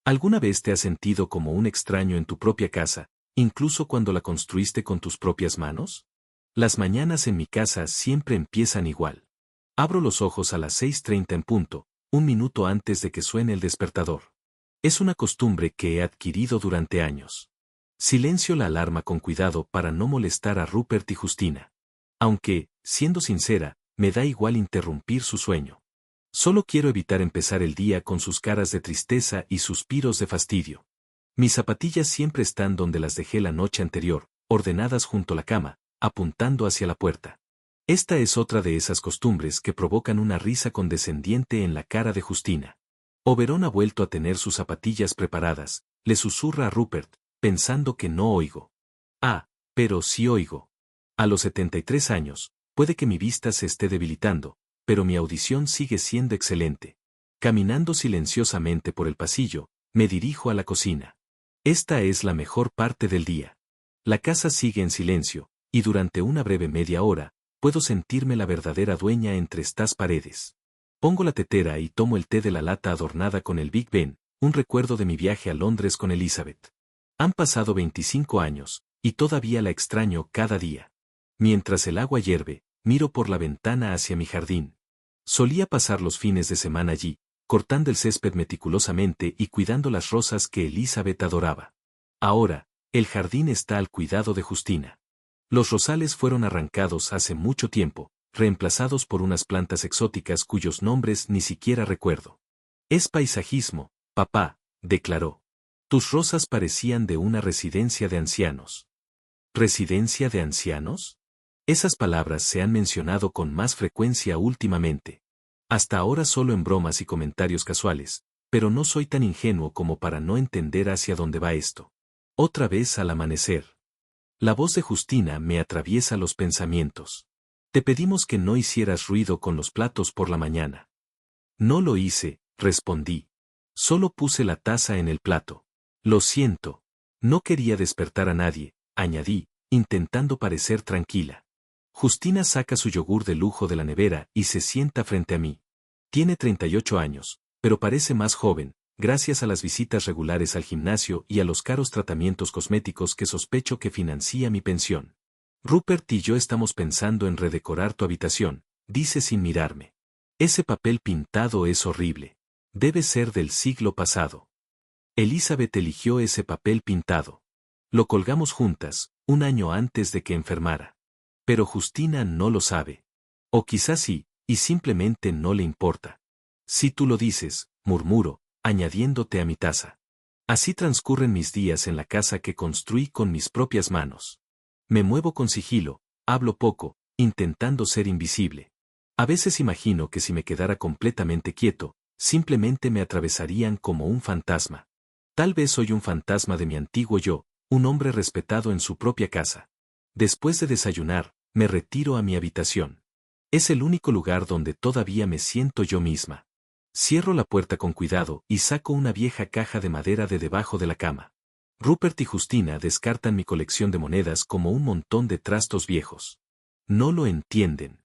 ¿Alguna vez te has sentido como un extraño en tu propia casa, incluso cuando la construiste con tus propias manos? Las mañanas en mi casa siempre empiezan igual. Abro los ojos a las 6:30 en punto, un minuto antes de que suene el despertador. Es una costumbre que he adquirido durante años. Silencio la alarma con cuidado para no molestar a Rupert y Justina. Aunque, siendo sincera, me da igual interrumpir su sueño. Solo quiero evitar empezar el día con sus caras de tristeza y suspiros de fastidio. Mis zapatillas siempre están donde las dejé la noche anterior, ordenadas junto a la cama, apuntando hacia la puerta. Esta es otra de esas costumbres que provocan una risa condescendiente en la cara de Justina. Oberón ha vuelto a tener sus zapatillas preparadas, le susurra a Rupert, pensando que no oigo. Ah, pero sí oigo. A los 73 años, puede que mi vista se esté debilitando, pero mi audición sigue siendo excelente. Caminando silenciosamente por el pasillo, me dirijo a la cocina. Esta es la mejor parte del día. La casa sigue en silencio, y durante una breve media hora, puedo sentirme la verdadera dueña entre estas paredes. Pongo la tetera y tomo el té de la lata adornada con el Big Ben, un recuerdo de mi viaje a Londres con Elizabeth. Han pasado 25 años, y todavía la extraño cada día. Mientras el agua hierve, miro por la ventana hacia mi jardín. Solía pasar los fines de semana allí, cortando el césped meticulosamente y cuidando las rosas que Elizabeth adoraba. Ahora, el jardín está al cuidado de Justina. Los rosales fueron arrancados hace mucho tiempo, reemplazados por unas plantas exóticas cuyos nombres ni siquiera recuerdo. Es paisajismo, papá, declaró. Tus rosas parecían de una residencia de ancianos. ¿Residencia de ancianos? Esas palabras se han mencionado con más frecuencia últimamente. Hasta ahora solo en bromas y comentarios casuales, pero no soy tan ingenuo como para no entender hacia dónde va esto. Otra vez al amanecer. La voz de Justina me atraviesa los pensamientos. Te pedimos que no hicieras ruido con los platos por la mañana. No lo hice, respondí. Solo puse la taza en el plato. Lo siento. No quería despertar a nadie, añadí, intentando parecer tranquila. Justina saca su yogur de lujo de la nevera y se sienta frente a mí. Tiene 38 años, pero parece más joven, gracias a las visitas regulares al gimnasio y a los caros tratamientos cosméticos que sospecho que financia mi pensión. Rupert y yo estamos pensando en redecorar tu habitación, dice sin mirarme. Ese papel pintado es horrible. Debe ser del siglo pasado. Elizabeth eligió ese papel pintado. Lo colgamos juntas, un año antes de que enfermara. Pero Justina no lo sabe. O quizás sí, y simplemente no le importa. Si tú lo dices, murmuro, añadiéndote a mi taza. Así transcurren mis días en la casa que construí con mis propias manos. Me muevo con sigilo, hablo poco, intentando ser invisible. A veces imagino que si me quedara completamente quieto, simplemente me atravesarían como un fantasma. Tal vez soy un fantasma de mi antiguo yo, un hombre respetado en su propia casa. Después de desayunar, me retiro a mi habitación. Es el único lugar donde todavía me siento yo misma. Cierro la puerta con cuidado y saco una vieja caja de madera de debajo de la cama. Rupert y Justina descartan mi colección de monedas como un montón de trastos viejos. No lo entienden.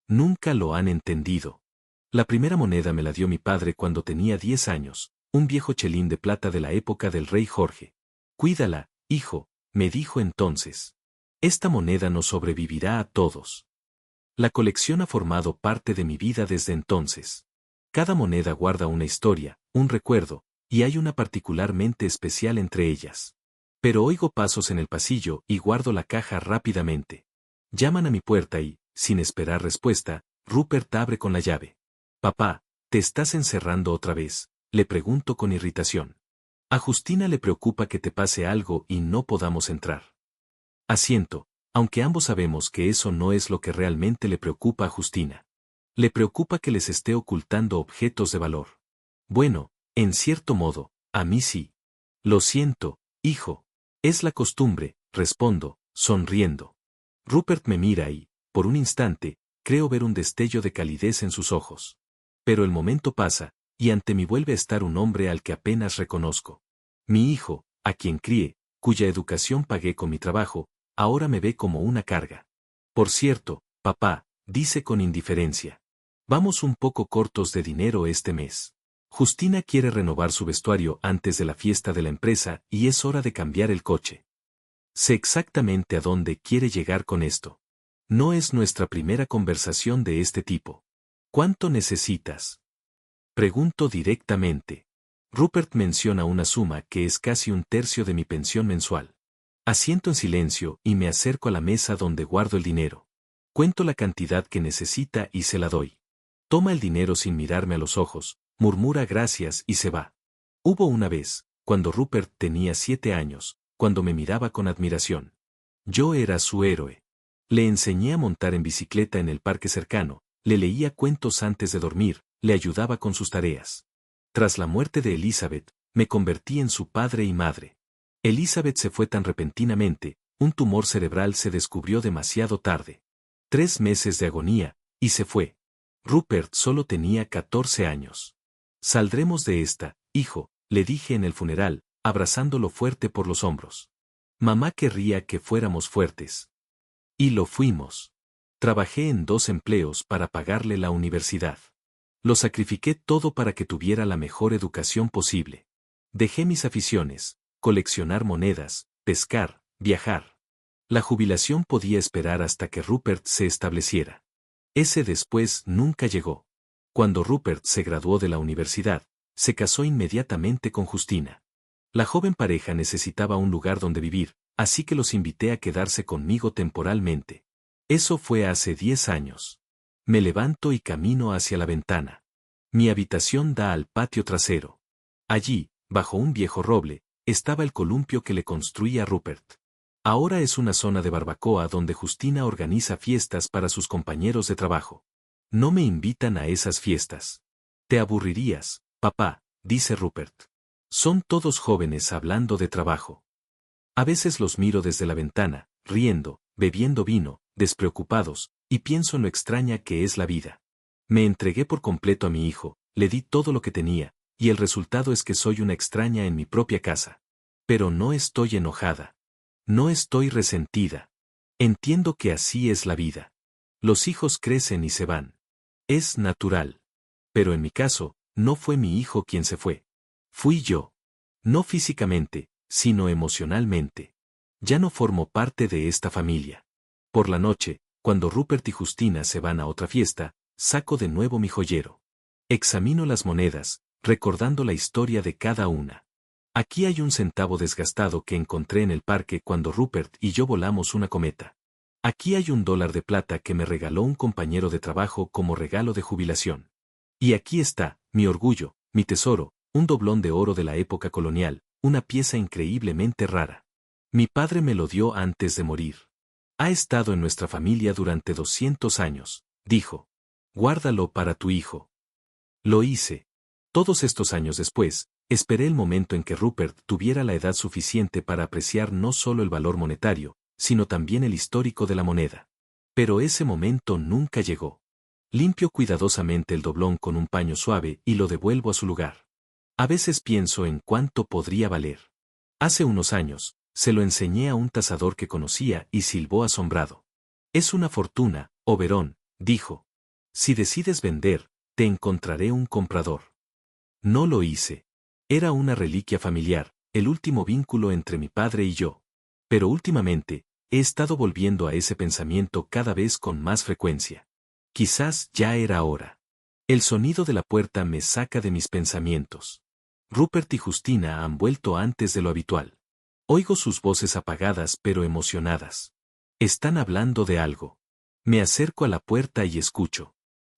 Nunca lo han entendido. La primera moneda me la dio mi padre cuando tenía 10 años, un viejo chelín de plata de la época del rey Jorge. Cuídala, hijo, me dijo entonces. Esta moneda nos sobrevivirá a todos. La colección ha formado parte de mi vida desde entonces. Cada moneda guarda una historia, un recuerdo, y hay una particularmente especial entre ellas. Pero oigo pasos en el pasillo y guardo la caja rápidamente. Llaman a mi puerta y, sin esperar respuesta, Rupert abre con la llave. Papá, ¿te estás encerrando otra vez?, le pregunto con irritación. A Justina le preocupa que te pase algo y no podamos entrar. Asiento, aunque ambos sabemos que eso no es lo que realmente le preocupa a Justina. Le preocupa que les esté ocultando objetos de valor. Bueno, en cierto modo, a mí sí. Lo siento, hijo. Es la costumbre, respondo, sonriendo. Rupert me mira y, por un instante, creo ver un destello de calidez en sus ojos. Pero el momento pasa, y ante mí vuelve a estar un hombre al que apenas reconozco. Mi hijo, a quien crié, cuya educación pagué con mi trabajo, ahora me ve como una carga. Por cierto, papá, dice con indiferencia. Vamos un poco cortos de dinero este mes. Justina quiere renovar su vestuario antes de la fiesta de la empresa y es hora de cambiar el coche. Sé exactamente a dónde quiere llegar con esto. No es nuestra primera conversación de este tipo. ¿Cuánto necesitas? Pregunto directamente. Rupert menciona una suma que es casi un tercio de mi pensión mensual. Asiento en silencio y me acerco a la mesa donde guardo el dinero. Cuento la cantidad que necesita y se la doy. Toma el dinero sin mirarme a los ojos, murmura gracias y se va. Hubo una vez, cuando Rupert tenía 7 años, cuando me miraba con admiración. Yo era su héroe. Le enseñé a montar en bicicleta en el parque cercano, le leía cuentos antes de dormir, le ayudaba con sus tareas. Tras la muerte de Elizabeth, me convertí en su padre y madre. Elizabeth se fue tan repentinamente, un tumor cerebral se descubrió demasiado tarde. 3 meses de agonía, y se fue. Rupert solo tenía 14 años. Saldremos de esta, hijo, le dije en el funeral, abrazándolo fuerte por los hombros. Mamá querría que fuéramos fuertes. Y lo fuimos. Trabajé en 2 empleos para pagarle la universidad. Lo sacrifiqué todo para que tuviera la mejor educación posible. Dejé mis aficiones, coleccionar monedas, pescar, viajar. La jubilación podía esperar hasta que Rupert se estableciera. Ese después nunca llegó. Cuando Rupert se graduó de la universidad, se casó inmediatamente con Justina. La joven pareja necesitaba un lugar donde vivir, así que los invité a quedarse conmigo temporalmente. Eso fue hace 10 años. Me levanto y camino hacia la ventana. Mi habitación da al patio trasero. Allí, bajo un viejo roble, estaba el columpio que le construía Rupert. Ahora es una zona de barbacoa donde Justina organiza fiestas para sus compañeros de trabajo. No me invitan a esas fiestas. Te aburrirías, papá, dice Rupert. Son todos jóvenes hablando de trabajo. A veces los miro desde la ventana, riendo, bebiendo vino, despreocupados, y pienso en lo extraña que es la vida. Me entregué por completo a mi hijo, le di todo lo que tenía, y el resultado es que soy una extraña en mi propia casa. Pero no estoy enojada. No estoy resentida. Entiendo que así es la vida. Los hijos crecen y se van. Es natural. Pero en mi caso, no fue mi hijo quien se fue. Fui yo. No físicamente, sino emocionalmente. Ya no formo parte de esta familia. Por la noche, cuando Rupert y Justina se van a otra fiesta, saco de nuevo mi joyero. Examino las monedas, recordando la historia de cada una. Aquí hay un centavo desgastado que encontré en el parque cuando Rupert y yo volamos una cometa. Aquí hay $1 de plata que me regaló un compañero de trabajo como regalo de jubilación. Y aquí está, mi orgullo, mi tesoro, un doblón de oro de la época colonial, una pieza increíblemente rara. Mi padre me lo dio antes de morir. Ha estado en nuestra familia durante 200 años, dijo. Guárdalo para tu hijo. Lo hice. Todos estos años después, esperé el momento en que Rupert tuviera la edad suficiente para apreciar no solo el valor monetario, sino también el histórico de la moneda. Pero ese momento nunca llegó. Limpio cuidadosamente el doblón con un paño suave y lo devuelvo a su lugar. A veces pienso en cuánto podría valer. Hace unos años, se lo enseñé a un tasador que conocía y silbó asombrado. Es una fortuna, Oberón, dijo. Si decides vender, te encontraré un comprador. No lo hice. Era una reliquia familiar, el último vínculo entre mi padre y yo. Pero últimamente, he estado volviendo a ese pensamiento cada vez con más frecuencia. Quizás ya era hora. El sonido de la puerta me saca de mis pensamientos. Rupert y Justina han vuelto antes de lo habitual. Oigo sus voces apagadas pero emocionadas. Están hablando de algo. Me acerco a la puerta y escucho.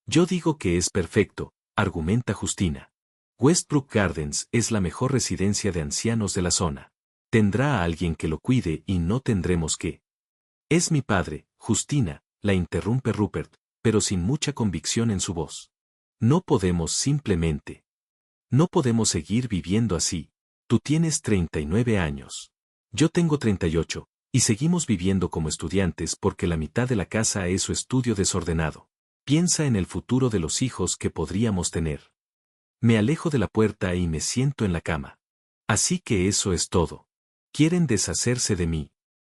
Yo digo que es perfecto, argumenta Justina. Westbrook Gardens es la mejor residencia de ancianos de la zona. Tendrá a alguien que lo cuide y no tendremos que. Es mi padre, Justina, la interrumpe Rupert, pero sin mucha convicción en su voz. No podemos simplemente. No podemos seguir viviendo así. Tú tienes 39 años. Yo tengo 38, y seguimos viviendo como estudiantes porque la mitad de la casa es su estudio desordenado. Piensa en el futuro de los hijos que podríamos tener. Me alejo de la puerta y me siento en la cama. Así que eso es todo. Quieren deshacerse de mí.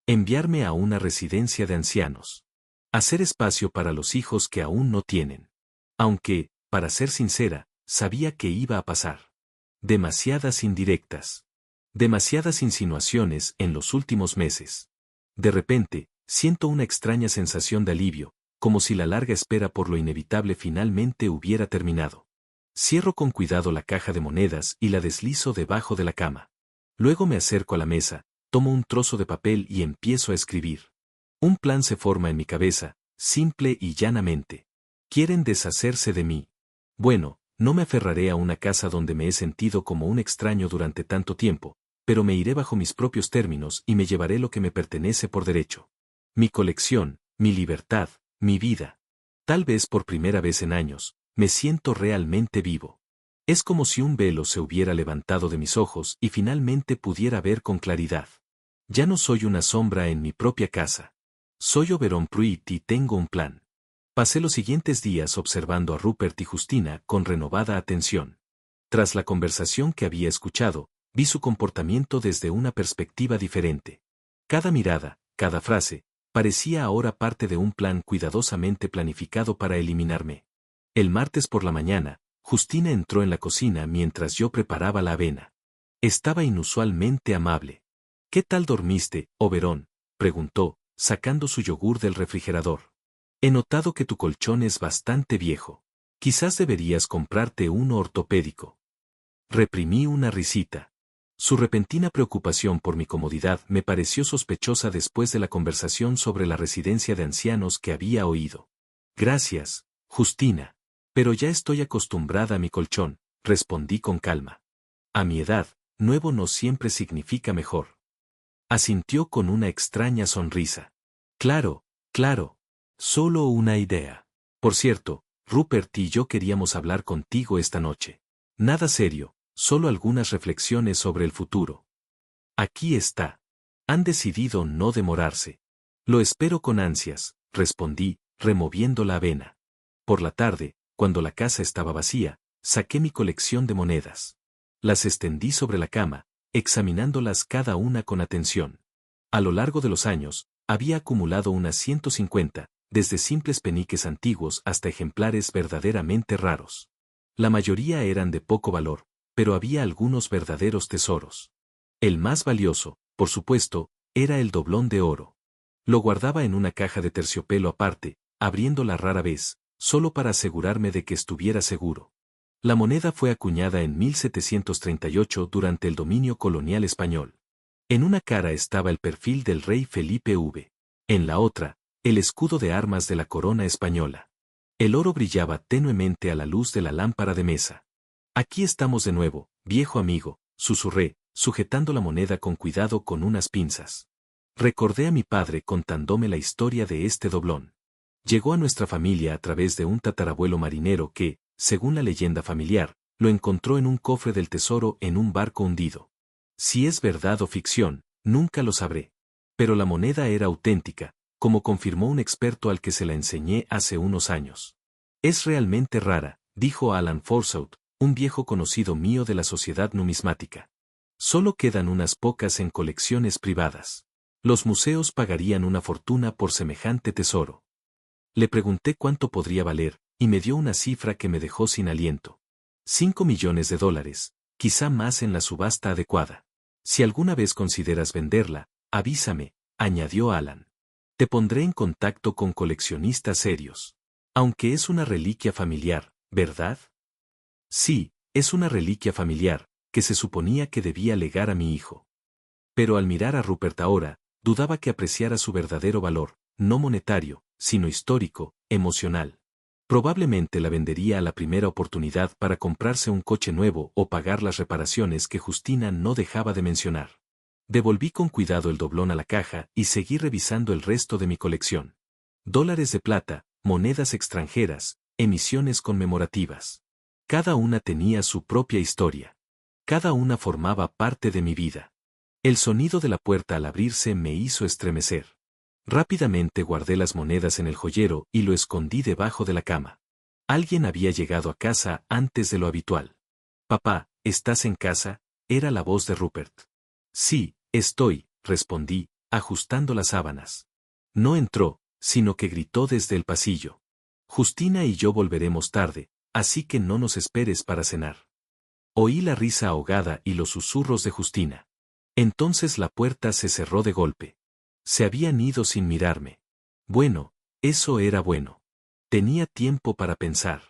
Enviarme a una residencia de ancianos. Hacer espacio para los hijos que aún no tienen. Aunque, para ser sincera, sabía que iba a pasar. Demasiadas indirectas. Demasiadas insinuaciones en los últimos meses. De repente, siento una extraña sensación de alivio, como si la larga espera por lo inevitable finalmente hubiera terminado. Cierro con cuidado la caja de monedas y la deslizo debajo de la cama. Luego me acerco a la mesa, tomo un trozo de papel y empiezo a escribir. Un plan se forma en mi cabeza, simple y llanamente. Quieren deshacerse de mí. Bueno, no me aferraré a una casa donde me he sentido como un extraño durante tanto tiempo, pero me iré bajo mis propios términos y me llevaré lo que me pertenece por derecho. Mi colección, mi libertad, mi vida. Tal vez por primera vez en años, me siento realmente vivo. Es como si un velo se hubiera levantado de mis ojos y finalmente pudiera ver con claridad. Ya no soy una sombra en mi propia casa. Soy Oberon Pruitt y tengo un plan. Pasé los siguientes días observando a Rupert y Justina con renovada atención. Tras la conversación que había escuchado, vi su comportamiento desde una perspectiva diferente. Cada mirada, cada frase, parecía ahora parte de un plan cuidadosamente planificado para eliminarme. El martes por la mañana, Justina entró en la cocina mientras yo preparaba la avena. Estaba inusualmente amable. ¿Qué tal dormiste, Oberon?, preguntó, sacando su yogur del refrigerador. He notado que tu colchón es bastante viejo. Quizás deberías comprarte uno ortopédico. Reprimí una risita. Su repentina preocupación por mi comodidad me pareció sospechosa después de la conversación sobre la residencia de ancianos que había oído. Gracias, Justina. Pero ya estoy acostumbrada a mi colchón, respondí con calma. A mi edad, nuevo no siempre significa mejor. Asintió con una extraña sonrisa. Claro, claro. Solo una idea. Por cierto, Rupert y yo queríamos hablar contigo esta noche. Nada serio, solo algunas reflexiones sobre el futuro. Aquí está. Han decidido no demorarse. Lo espero con ansias, respondí, removiendo la avena. Por la tarde, cuando la casa estaba vacía, saqué mi colección de monedas. Las extendí sobre la cama, examinándolas cada una con atención. A lo largo de los años, había acumulado unas 150, desde simples peniques antiguos hasta ejemplares verdaderamente raros. La mayoría eran de poco valor, pero había algunos verdaderos tesoros. El más valioso, por supuesto, era el doblón de oro. Lo guardaba en una caja de terciopelo aparte, abriéndola rara vez, solo para asegurarme de que estuviera seguro. La moneda fue acuñada en 1738 durante el dominio colonial español. En una cara estaba el perfil del rey Felipe V. En la otra, el escudo de armas de la corona española. El oro brillaba tenuemente a la luz de la lámpara de mesa. Aquí estamos de nuevo, viejo amigo, susurré, sujetando la moneda con cuidado con unas pinzas. Recordé a mi padre contándome la historia de este doblón. Llegó a nuestra familia a través de un tatarabuelo marinero que, según la leyenda familiar, lo encontró en un cofre del tesoro en un barco hundido. Si es verdad o ficción, nunca lo sabré. Pero la moneda era auténtica, como confirmó un experto al que se la enseñé hace unos años. Es realmente rara, dijo Alan Forsyth, un viejo conocido mío de la sociedad numismática. Solo quedan unas pocas en colecciones privadas. Los museos pagarían una fortuna por semejante tesoro. Le pregunté cuánto podría valer, y me dio una cifra que me dejó sin aliento. 5 millones de dólares, quizá más en la subasta adecuada. Si alguna vez consideras venderla, avísame, añadió Alan. Te pondré en contacto con coleccionistas serios. Aunque es una reliquia familiar, ¿verdad? Sí, es una reliquia familiar, que se suponía que debía legar a mi hijo. Pero al mirar a Rupert ahora, dudaba que apreciara su verdadero valor, no monetario, sino histórico, emocional. Probablemente la vendería a la primera oportunidad para comprarse un coche nuevo o pagar las reparaciones que Justina no dejaba de mencionar. Devolví con cuidado el doblón a la caja y seguí revisando el resto de mi colección. Dólares de plata, monedas extranjeras, emisiones conmemorativas. Cada una tenía su propia historia. Cada una formaba parte de mi vida. El sonido de la puerta al abrirse me hizo estremecer. Rápidamente guardé las monedas en el joyero y lo escondí debajo de la cama. Alguien había llegado a casa antes de lo habitual. Papá, ¿estás en casa?, era la voz de Rupert. Sí, estoy, respondí, ajustando las sábanas. No entró, sino que gritó desde el pasillo. Justina y yo volveremos tarde, así que no nos esperes para cenar. Oí la risa ahogada y los susurros de Justina. Entonces la puerta se cerró de golpe. Se habían ido sin mirarme. Bueno, eso era bueno. Tenía tiempo para pensar.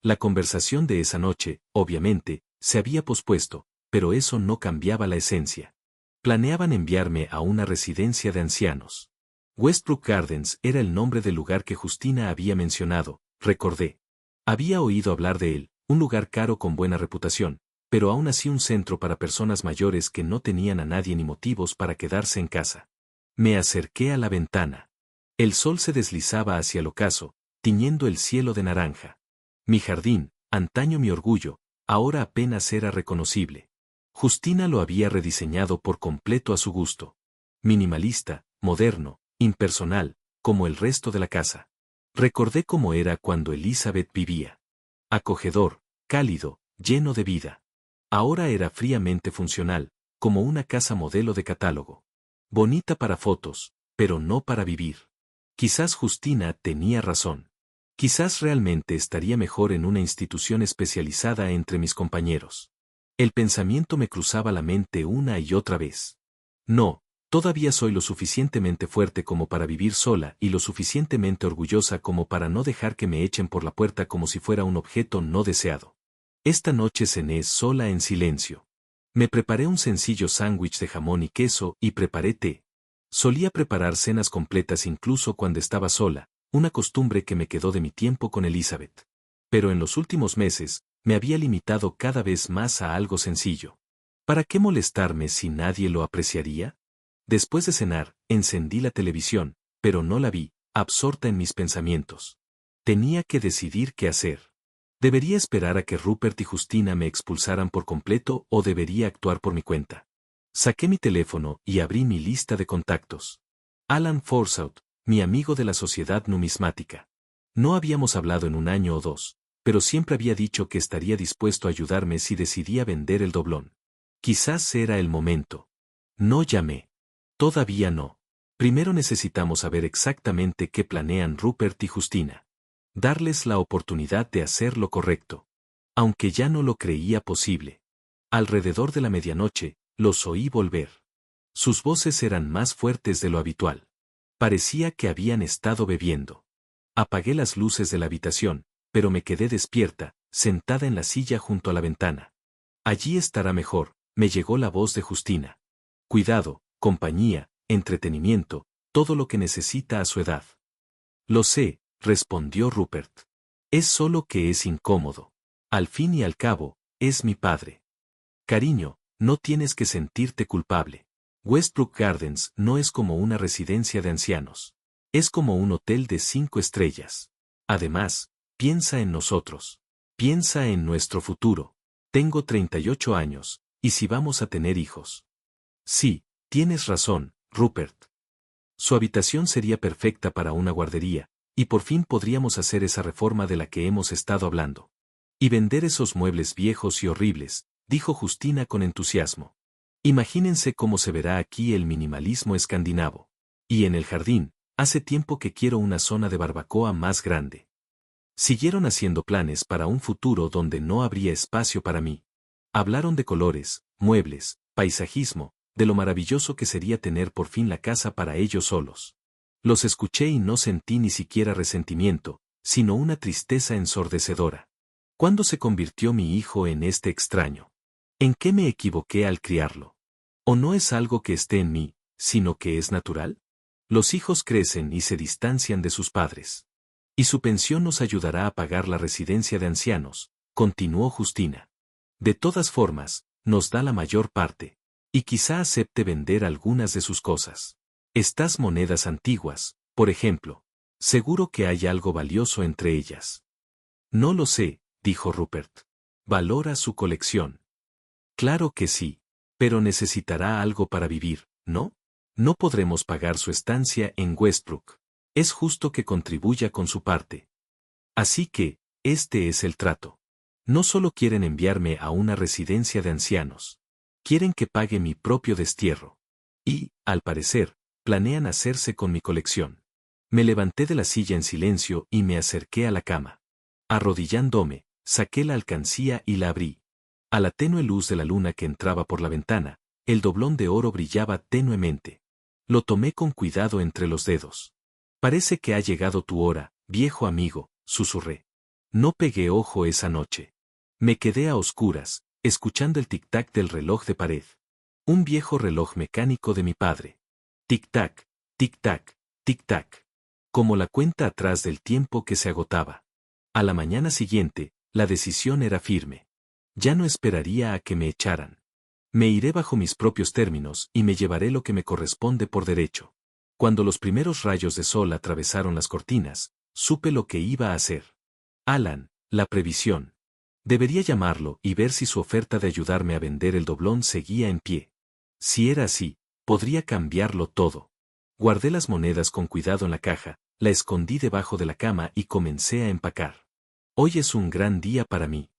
La conversación de esa noche, obviamente, se había pospuesto, pero eso no cambiaba la esencia. Planeaban enviarme a una residencia de ancianos. Westbrook Gardens era el nombre del lugar que Justina había mencionado, recordé. Había oído hablar de él, un lugar caro con buena reputación, pero aún así un centro para personas mayores que no tenían a nadie ni motivos para quedarse en casa. Me acerqué a la ventana. El sol se deslizaba hacia el ocaso, tiñendo el cielo de naranja. Mi jardín, antaño mi orgullo, ahora apenas era reconocible. Justina lo había rediseñado por completo a su gusto. Minimalista, moderno, impersonal, como el resto de la casa. Recordé cómo era cuando Elizabeth vivía. Acogedor, cálido, lleno de vida. Ahora era fríamente funcional, como una casa modelo de catálogo. Bonita para fotos, pero no para vivir. Quizás Justina tenía razón. Quizás realmente estaría mejor en una institución especializada entre mis compañeros. El pensamiento me cruzaba la mente una y otra vez. No, todavía soy lo suficientemente fuerte como para vivir sola y lo suficientemente orgullosa como para no dejar que me echen por la puerta como si fuera un objeto no deseado. Esta noche cené sola en silencio. Me preparé un sencillo sándwich de jamón y queso y preparé té. Solía preparar cenas completas incluso cuando estaba sola, una costumbre que me quedó de mi tiempo con Elizabeth. Pero en los últimos meses, me había limitado cada vez más a algo sencillo. ¿Para qué molestarme si nadie lo apreciaría? Después de cenar, encendí la televisión, pero no la vi, absorta en mis pensamientos. Tenía que decidir qué hacer. ¿Debería esperar a que Rupert y Justina me expulsaran por completo o debería actuar por mi cuenta? Saqué mi teléfono y abrí mi lista de contactos. Alan Forsyth, mi amigo de la Sociedad Numismática. No habíamos hablado en un año o dos, pero siempre había dicho que estaría dispuesto a ayudarme si decidía vender el doblón. Quizás era el momento. No llamé. Todavía no. Primero necesitamos saber exactamente qué planean Rupert y Justina. Darles la oportunidad de hacer lo correcto. Aunque ya no lo creía posible. Alrededor de la medianoche, los oí volver. Sus voces eran más fuertes de lo habitual. Parecía que habían estado bebiendo. Apagué las luces de la habitación, pero me quedé despierta, sentada en la silla junto a la ventana. Allí estará mejor, me llegó la voz de Justina. Cuidado, compañía, entretenimiento, todo lo que necesita a su edad. Lo sé, respondió Rupert. Es solo que es incómodo. Al fin y al cabo, es mi padre. Cariño, no tienes que sentirte culpable. Westbrook Gardens no es como una residencia de ancianos. Es como un hotel de 5 estrellas. Además, piensa en nosotros. Piensa en nuestro futuro. Tengo 38 años, ¿y si vamos a tener hijos? Sí, tienes razón, Rupert. Su habitación sería perfecta para una guardería, y por fin podríamos hacer esa reforma de la que hemos estado hablando. Y vender esos muebles viejos y horribles, dijo Justina con entusiasmo. Imagínense cómo se verá aquí el minimalismo escandinavo. Y en el jardín, hace tiempo que quiero una zona de barbacoa más grande. Siguieron haciendo planes para un futuro donde no habría espacio para mí. Hablaron de colores, muebles, paisajismo, de lo maravilloso que sería tener por fin la casa para ellos solos. Los escuché y no sentí ni siquiera resentimiento, sino una tristeza ensordecedora. ¿Cuándo se convirtió mi hijo en este extraño? ¿En qué me equivoqué al criarlo? ¿O no es algo que esté en mí, sino que es natural? Los hijos crecen y se distancian de sus padres. Y su pensión nos ayudará a pagar la residencia de ancianos, continuó Justina. De todas formas, nos da la mayor parte. Y quizá acepte vender algunas de sus cosas. Estas monedas antiguas, por ejemplo. Seguro que hay algo valioso entre ellas. No lo sé, dijo Rupert. Valora su colección. Claro que sí. Pero necesitará algo para vivir, ¿no? No podremos pagar su estancia en Westbrook. Es justo que contribuya con su parte. Así que, este es el trato. No solo quieren enviarme a una residencia de ancianos. Quieren que pague mi propio destierro. Y, al parecer, planean hacerse con mi colección. Me levanté de la silla en silencio y me acerqué a la cama. Arrodillándome, saqué la alcancía y la abrí. A la tenue luz de la luna que entraba por la ventana, el doblón de oro brillaba tenuemente. Lo tomé con cuidado entre los dedos. Parece que ha llegado tu hora, viejo amigo, susurré. No pegué ojo esa noche. Me quedé a oscuras, escuchando el tic-tac del reloj de pared. Un viejo reloj mecánico de mi padre. Tic-tac, tic-tac, tic-tac. Como la cuenta atrás del tiempo que se agotaba. A la mañana siguiente, la decisión era firme. Ya no esperaría a que me echaran. Me iré bajo mis propios términos y me llevaré lo que me corresponde por derecho. Cuando los primeros rayos de sol atravesaron las cortinas, supe lo que iba a hacer. Alan, la previsión. Debería llamarlo y ver si su oferta de ayudarme a vender el doblón seguía en pie. Si era así, podría cambiarlo todo. Guardé las monedas con cuidado en la caja, la escondí debajo de la cama y comencé a empacar. Hoy es un gran día para mí.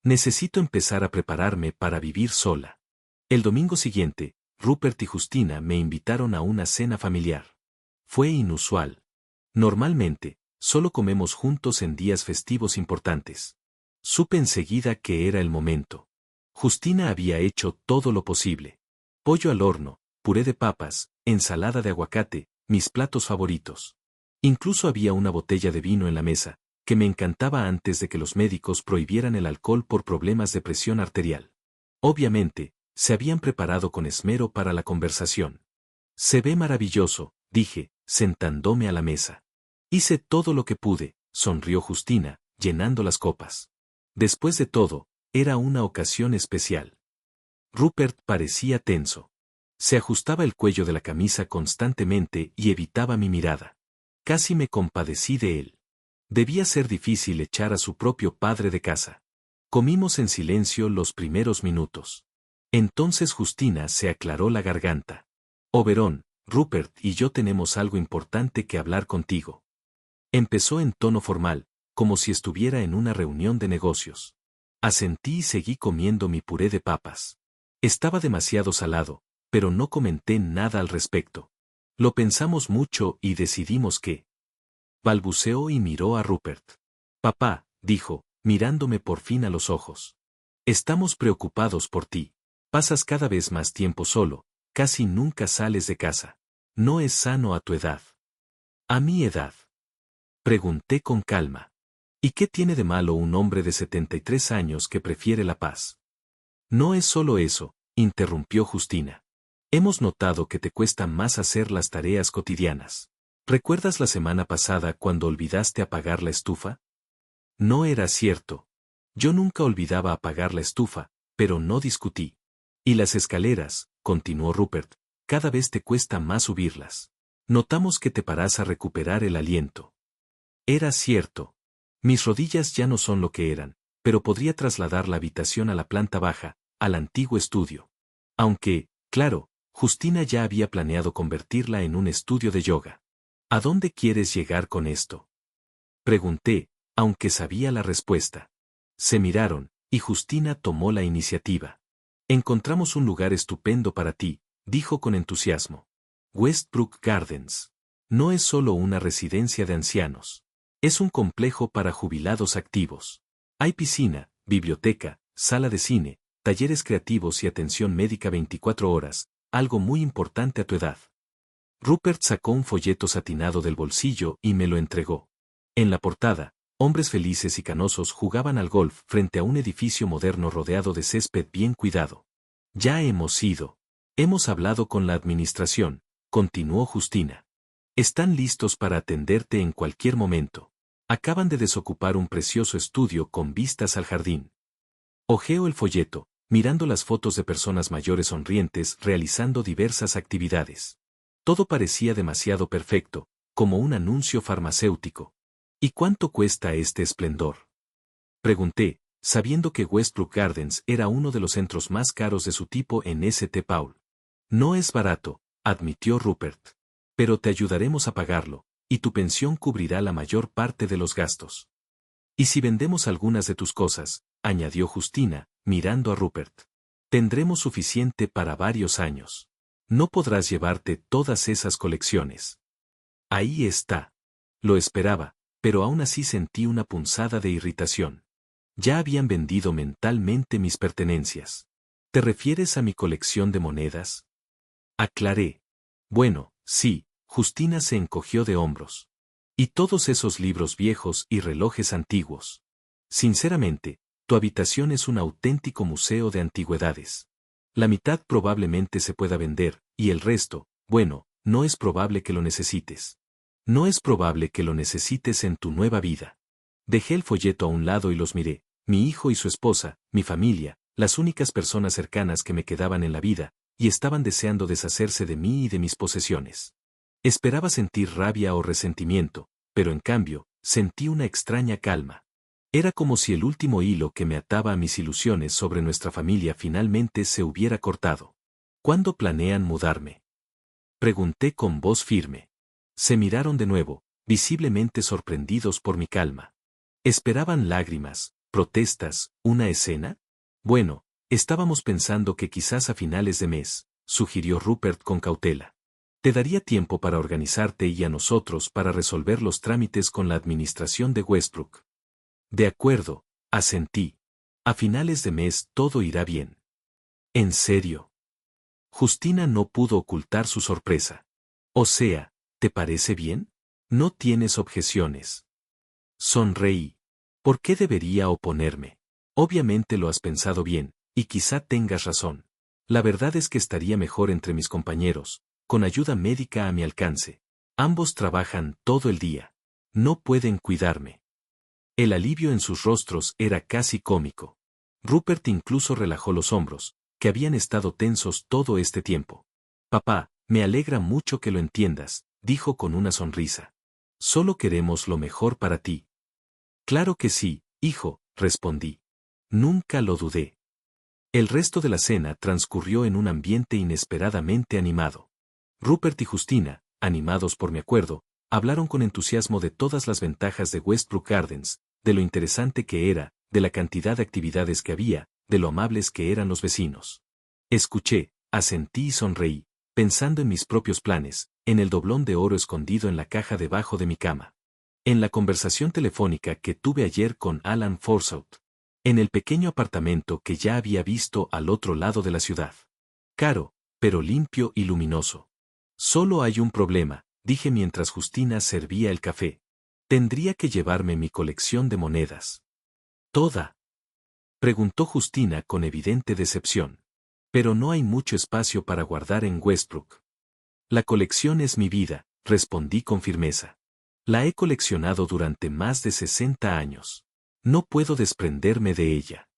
Necesito empezar a prepararme para vivir sola. El domingo siguiente, Rupert y Justina me invitaron a una cena familiar. Fue inusual. Normalmente, solo comemos juntos en días festivos importantes. Supe enseguida que era el momento. Justina había hecho todo lo posible. Pollo al horno, puré de papas, ensalada de aguacate, mis platos favoritos. Incluso había una botella de vino en la mesa, que me encantaba antes de que los médicos prohibieran el alcohol por problemas de presión arterial. Obviamente, se habían preparado con esmero para la conversación. Se ve maravilloso, dije, sentándome a la mesa. Hice todo lo que pude, sonrió Justina, llenando las copas. Después de todo, era una ocasión especial. Rupert parecía tenso. Se ajustaba el cuello de la camisa constantemente y evitaba mi mirada. Casi me compadecí de él. Debía ser difícil echar a su propio padre de casa. Comimos en silencio los primeros minutos. Entonces Justina se aclaró la garganta. Oberón, Rupert y yo tenemos algo importante que hablar contigo. Empezó en tono formal, como si estuviera en una reunión de negocios. Asentí y seguí comiendo mi puré de papas. Estaba demasiado salado, pero no comenté nada al respecto. Lo pensamos mucho y decidimos que. Balbuceó y miró a Rupert. Papá, dijo, mirándome por fin a los ojos. Estamos preocupados por ti. Pasas cada vez más tiempo solo, casi nunca sales de casa. No es sano a tu edad. ¿A mi edad? Pregunté con calma. ¿Y qué tiene de malo un hombre de 73 años que prefiere la paz? No es solo eso, interrumpió Justina. Hemos notado que te cuesta más hacer las tareas cotidianas. ¿Recuerdas la semana pasada cuando olvidaste apagar la estufa? No era cierto. Yo nunca olvidaba apagar la estufa, pero no discutí. Y las escaleras, continuó Rupert, cada vez te cuesta más subirlas. Notamos que te paras a recuperar el aliento. Era cierto. Mis rodillas ya no son lo que eran, pero podría trasladar la habitación a la planta baja, al antiguo estudio. Aunque, claro, Justina ya había planeado convertirla en un estudio de yoga. ¿A dónde quieres llegar con esto? Pregunté, aunque sabía la respuesta. Se miraron, y Justina tomó la iniciativa. Encontramos un lugar estupendo para ti, dijo con entusiasmo. Westbrook Gardens. No es solo una residencia de ancianos. Es un complejo para jubilados activos. Hay piscina, biblioteca, sala de cine, talleres creativos y atención médica 24 horas, algo muy importante a tu edad. Rupert sacó un folleto satinado del bolsillo y me lo entregó. En la portada, hombres felices y canosos jugaban al golf frente a un edificio moderno rodeado de césped bien cuidado. Ya hemos ido. Hemos hablado con la administración, continuó Justina. Están listos para atenderte en cualquier momento. Acaban de desocupar un precioso estudio con vistas al jardín. Ojeo el folleto, mirando las fotos de personas mayores sonrientes realizando diversas actividades. Todo parecía demasiado perfecto, como un anuncio farmacéutico. ¿Y cuánto cuesta este esplendor? Pregunté, sabiendo que Westbrook Gardens era uno de los centros más caros de su tipo en St. Paul. No es barato, admitió Rupert. Pero te ayudaremos a pagarlo, y tu pensión cubrirá la mayor parte de los gastos. Y si vendemos algunas de tus cosas, añadió Justina, mirando a Rupert. Tendremos suficiente para varios años. No podrás llevarte todas esas colecciones. Ahí está. Lo esperaba, pero aún así sentí una punzada de irritación. Ya habían vendido mentalmente mis pertenencias. ¿Te refieres a mi colección de monedas? Aclaré. Bueno, sí, Justina se encogió de hombros. Y todos esos libros viejos y relojes antiguos. Sinceramente, tu habitación es un auténtico museo de antigüedades. La mitad probablemente se pueda vender, y el resto, bueno, no es probable que lo necesites. No es probable que lo necesites en tu nueva vida. Dejé el folleto a un lado y los miré, mi hijo y su esposa, mi familia, las únicas personas cercanas que me quedaban en la vida, y estaban deseando deshacerse de mí y de mis posesiones. Esperaba sentir rabia o resentimiento, pero en cambio, sentí una extraña calma. Era como si el último hilo que me ataba a mis ilusiones sobre nuestra familia finalmente se hubiera cortado. ¿Cuándo planean mudarme? Pregunté con voz firme. Se miraron de nuevo, visiblemente sorprendidos por mi calma. ¿Esperaban lágrimas, protestas, una escena? Bueno, estábamos pensando que quizás a finales de mes, sugirió Rupert con cautela. Te daría tiempo para organizarte y a nosotros para resolver los trámites con la administración de Westbrook. De acuerdo, asentí. A finales de mes todo irá bien. ¿En serio? Justina no pudo ocultar su sorpresa. O sea, ¿te parece bien? No tienes objeciones. Sonreí. ¿Por qué debería oponerme? Obviamente lo has pensado bien, y quizá tengas razón. La verdad es que estaría mejor entre mis compañeros, con ayuda médica a mi alcance. Ambos trabajan todo el día. No pueden cuidarme. El alivio en sus rostros era casi cómico. Rupert incluso relajó los hombros, que habían estado tensos todo este tiempo. Papá, me alegra mucho que lo entiendas, dijo con una sonrisa. Solo queremos lo mejor para ti. Claro que sí, hijo, respondí. Nunca lo dudé. El resto de la cena transcurrió en un ambiente inesperadamente animado. Rupert y Justina, animados por mi acuerdo, hablaron con entusiasmo de todas las ventajas de Westbrook Gardens, de lo interesante que era, de la cantidad de actividades que había, de lo amables que eran los vecinos. Escuché, asentí y sonreí, pensando en mis propios planes, en el doblón de oro escondido en la caja debajo de mi cama. En la conversación telefónica que tuve ayer con Alan Forsyth. En el pequeño apartamento que ya había visto al otro lado de la ciudad. Caro, pero limpio y luminoso. Solo hay un problema, dije mientras Justina servía el café. Tendría que llevarme mi colección de monedas. ¿Toda? Preguntó Justina con evidente decepción. Pero no hay mucho espacio para guardar en Westbrook. La colección es mi vida, respondí con firmeza. La he coleccionado durante más de 60 años. No puedo desprenderme de ella.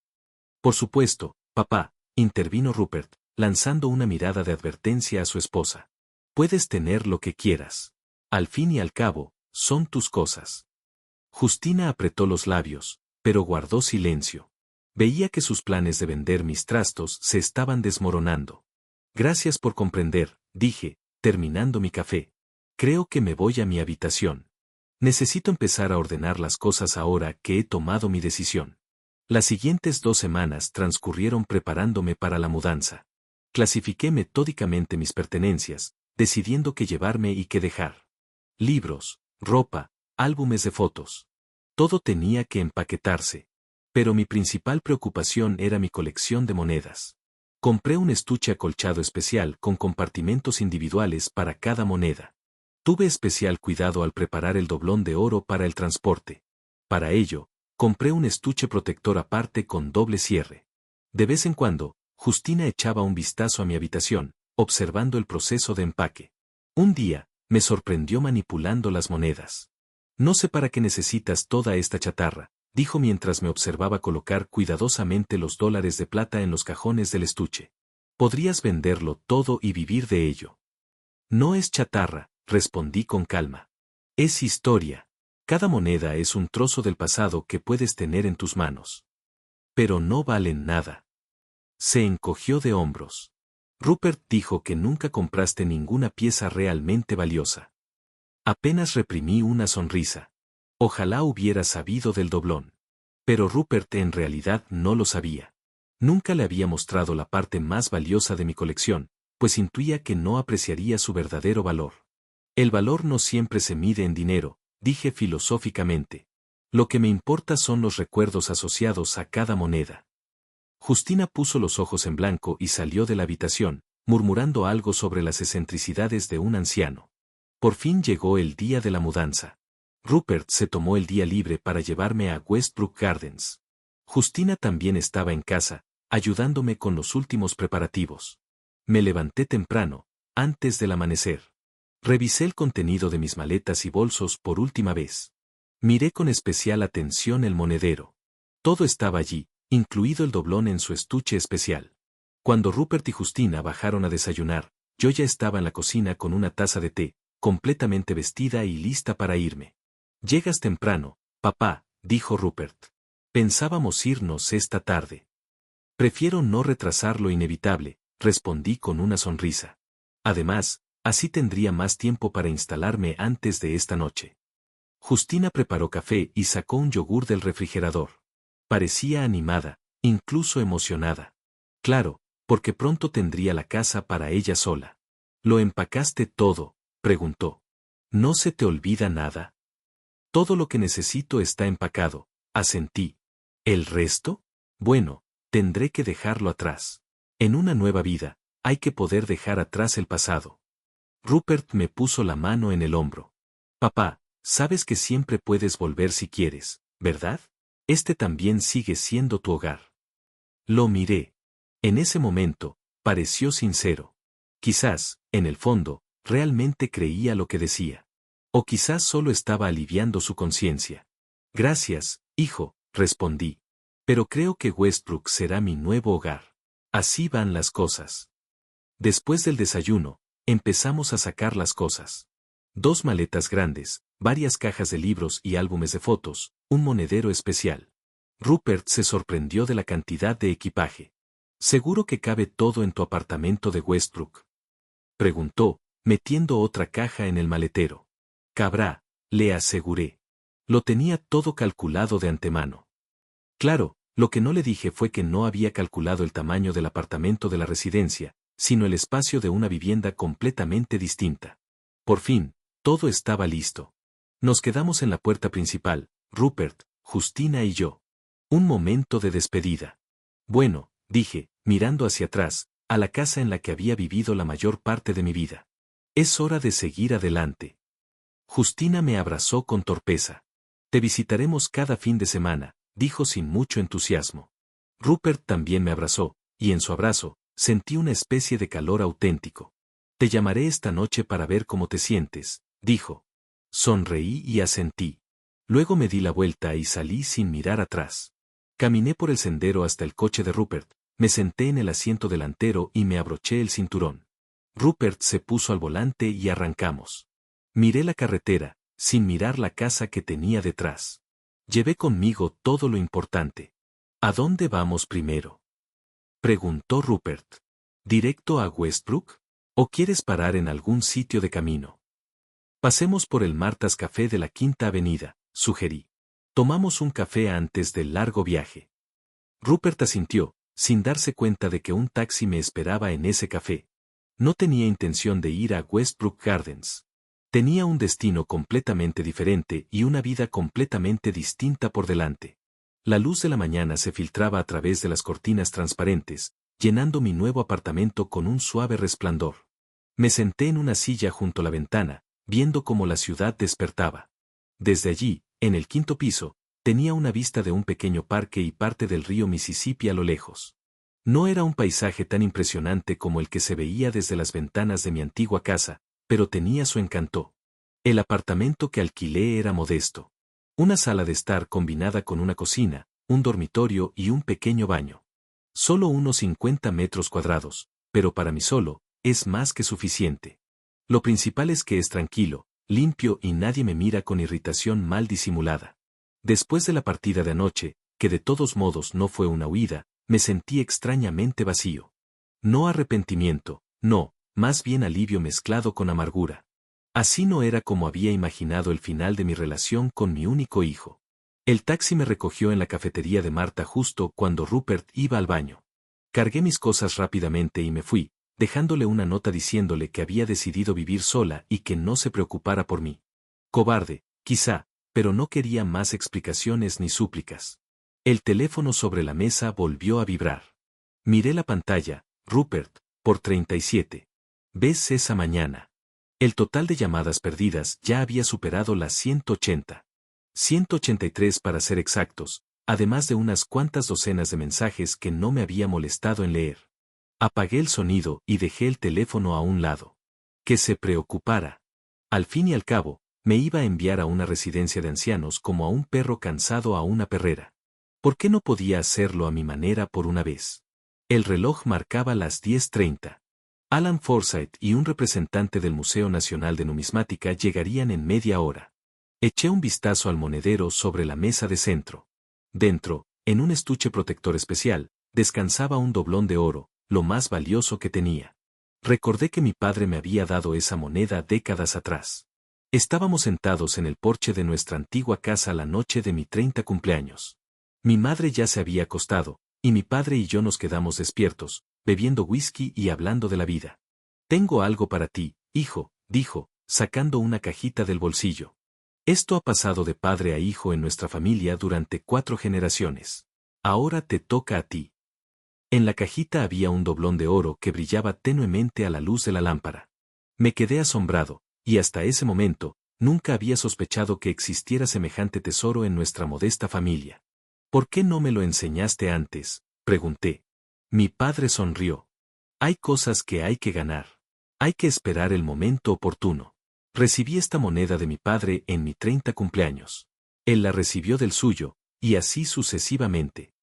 Por supuesto, papá, intervino Rupert, lanzando una mirada de advertencia a su esposa. Puedes tener lo que quieras. Al fin y al cabo, son tus cosas. Justina apretó los labios, pero guardó silencio. Veía que sus planes de vender mis trastos se estaban desmoronando. Gracias por comprender, dije, terminando mi café. Creo que me voy a mi habitación. Necesito empezar a ordenar las cosas ahora que he tomado mi decisión. Las siguientes 2 semanas transcurrieron preparándome para la mudanza. Clasifiqué metódicamente mis pertenencias, decidiendo qué llevarme y qué dejar. Libros, ropa, álbumes de fotos. Todo tenía que empaquetarse. Pero mi principal preocupación era mi colección de monedas. Compré un estuche acolchado especial con compartimentos individuales para cada moneda. Tuve especial cuidado al preparar el doblón de oro para el transporte. Para ello, compré un estuche protector aparte con doble cierre. De vez en cuando, Justina echaba un vistazo a mi habitación, observando el proceso de empaque. Un día, me sorprendió manipulando las monedas. No sé para qué necesitas toda esta chatarra, dijo mientras me observaba colocar cuidadosamente los dólares de plata en los cajones del estuche. Podrías venderlo todo y vivir de ello. No es chatarra, respondí con calma. Es historia. Cada moneda es un trozo del pasado que puedes tener en tus manos. Pero no valen nada. Se encogió de hombros. Rupert dijo que nunca compraste ninguna pieza realmente valiosa. Apenas reprimí una sonrisa. Ojalá hubiera sabido del doblón. Pero Rupert en realidad no lo sabía. Nunca le había mostrado la parte más valiosa de mi colección, pues intuía que no apreciaría su verdadero valor. El valor no siempre se mide en dinero, dije filosóficamente. Lo que me importa son los recuerdos asociados a cada moneda. Justina puso los ojos en blanco y salió de la habitación, murmurando algo sobre las excentricidades de un anciano. Por fin llegó el día de la mudanza. Rupert se tomó el día libre para llevarme a Westbrook Gardens. Justina también estaba en casa, ayudándome con los últimos preparativos. Me levanté temprano, antes del amanecer. Revisé el contenido de mis maletas y bolsos por última vez. Miré con especial atención el monedero. Todo estaba allí, incluido el doblón en su estuche especial. Cuando Rupert y Justina bajaron a desayunar, yo ya estaba en la cocina con una taza de té, completamente vestida y lista para irme. «Llegas temprano, papá», dijo Rupert. «Pensábamos irnos esta tarde». «Prefiero no retrasar lo inevitable», respondí con una sonrisa. Además, así tendría más tiempo para instalarme antes de esta noche. Justina preparó café y sacó un yogur del refrigerador. Parecía animada, incluso emocionada. Claro, porque pronto tendría la casa para ella sola. «¿Lo empacaste todo?», preguntó. «¿No se te olvida nada?» «Todo lo que necesito está empacado», asentí. «¿El resto? Bueno, tendré que dejarlo atrás. En una nueva vida, hay que poder dejar atrás el pasado». Rupert me puso la mano en el hombro. «Papá, sabes que siempre puedes volver si quieres, ¿verdad? Este también sigue siendo tu hogar». Lo miré. En ese momento, pareció sincero. Quizás, en el fondo, realmente creía lo que decía. O quizás solo estaba aliviando su conciencia. «Gracias, hijo», respondí. «Pero creo que Westbrook será mi nuevo hogar». Así van las cosas. Después del desayuno, empezamos a sacar las cosas. 2 maletas grandes, varias cajas de libros y álbumes de fotos, un monedero especial. Rupert se sorprendió de la cantidad de equipaje. «¿Seguro que cabe todo en tu apartamento de Westbrook?», preguntó, metiendo otra caja en el maletero. «Cabrá», le aseguré. Lo tenía todo calculado de antemano. Claro, lo que no le dije fue que no había calculado el tamaño del apartamento de la residencia, sino el espacio de una vivienda completamente distinta. Por fin, todo estaba listo. Nos quedamos en la puerta principal, Rupert, Justina y yo. Un momento de despedida. «Bueno», dije, mirando hacia atrás, a la casa en la que había vivido la mayor parte de mi vida. «Es hora de seguir adelante». Justina me abrazó con torpeza. «Te visitaremos cada fin de semana», dijo sin mucho entusiasmo. Rupert también me abrazó, y en su abrazo, sentí una especie de calor auténtico. «Te llamaré esta noche para ver cómo te sientes», dijo. Sonreí y asentí. Luego me di la vuelta y salí sin mirar atrás. Caminé por el sendero hasta el coche de Rupert, me senté en el asiento delantero y me abroché el cinturón. Rupert se puso al volante y arrancamos. Miré la carretera, sin mirar la casa que tenía detrás. Llevé conmigo todo lo importante. «¿A dónde vamos primero?», preguntó Rupert. «¿Directo a Westbrook? ¿O quieres parar en algún sitio de camino?». «Pasemos por el Martha's Café de la Quinta Avenida», sugerí. «Tomamos un café antes del largo viaje». Rupert asintió, sin darse cuenta de que un taxi me esperaba en ese café. No tenía intención de ir a Westbrook Gardens. Tenía un destino completamente diferente y una vida completamente distinta por delante. La luz de la mañana se filtraba a través de las cortinas transparentes, llenando mi nuevo apartamento con un suave resplandor. Me senté en una silla junto a la ventana, viendo cómo la ciudad despertaba. Desde allí, en el 5º piso, tenía una vista de un pequeño parque y parte del río Mississippi a lo lejos. No era un paisaje tan impresionante como el que se veía desde las ventanas de mi antigua casa, pero tenía su encanto. El apartamento que alquilé era modesto. Una sala de estar combinada con una cocina, un dormitorio y un pequeño baño. Solo unos 50 metros cuadrados, pero para mí solo, es más que suficiente. Lo principal es que es tranquilo, limpio y nadie me mira con irritación mal disimulada. Después de la partida de anoche, que de todos modos no fue una huida, me sentí extrañamente vacío. No arrepentimiento, no, más bien alivio mezclado con amargura. Así no era como había imaginado el final de mi relación con mi único hijo. El taxi me recogió en la cafetería de Marta justo cuando Rupert iba al baño. Cargué mis cosas rápidamente y me fui, dejándole una nota diciéndole que había decidido vivir sola y que no se preocupara por mí. Cobarde, quizá, pero no quería más explicaciones ni súplicas. El teléfono sobre la mesa volvió a vibrar. Miré la pantalla, Rupert, por 37. ¿Ves esa mañana? El total de llamadas perdidas ya había superado las 180. 183 para ser exactos, además de unas cuantas docenas de mensajes que no me había molestado en leer. Apagué el sonido y dejé el teléfono a un lado. Que se preocupara. Al fin y al cabo, me iba a enviar a una residencia de ancianos como a un perro cansado a una perrera. ¿Por qué no podía hacerlo a mi manera por una vez? El reloj marcaba las 10:30. Alan Forsyth y un representante del Museo Nacional de Numismática llegarían en media hora. Eché un vistazo al monedero sobre la mesa de centro. Dentro, en un estuche protector especial, descansaba un doblón de oro, lo más valioso que tenía. Recordé que mi padre me había dado esa moneda décadas atrás. Estábamos sentados en el porche de nuestra antigua casa la noche de mi 30 cumpleaños. Mi madre ya se había acostado, y mi padre y yo nos quedamos despiertos, bebiendo whisky y hablando de la vida. Tengo algo para ti, hijo, dijo, sacando una cajita del bolsillo. Esto ha pasado de padre a hijo en nuestra familia durante 4 generaciones. Ahora te toca a ti. En la cajita había un doblón de oro que brillaba tenuemente a la luz de la lámpara. Me quedé asombrado, y hasta ese momento, nunca había sospechado que existiera semejante tesoro en nuestra modesta familia. ¿Por qué no me lo enseñaste antes?, pregunté. Mi padre sonrió. Hay cosas que hay que ganar. Hay que esperar el momento oportuno. Recibí esta moneda de mi padre en mi 30 cumpleaños. Él la recibió del suyo, y así sucesivamente.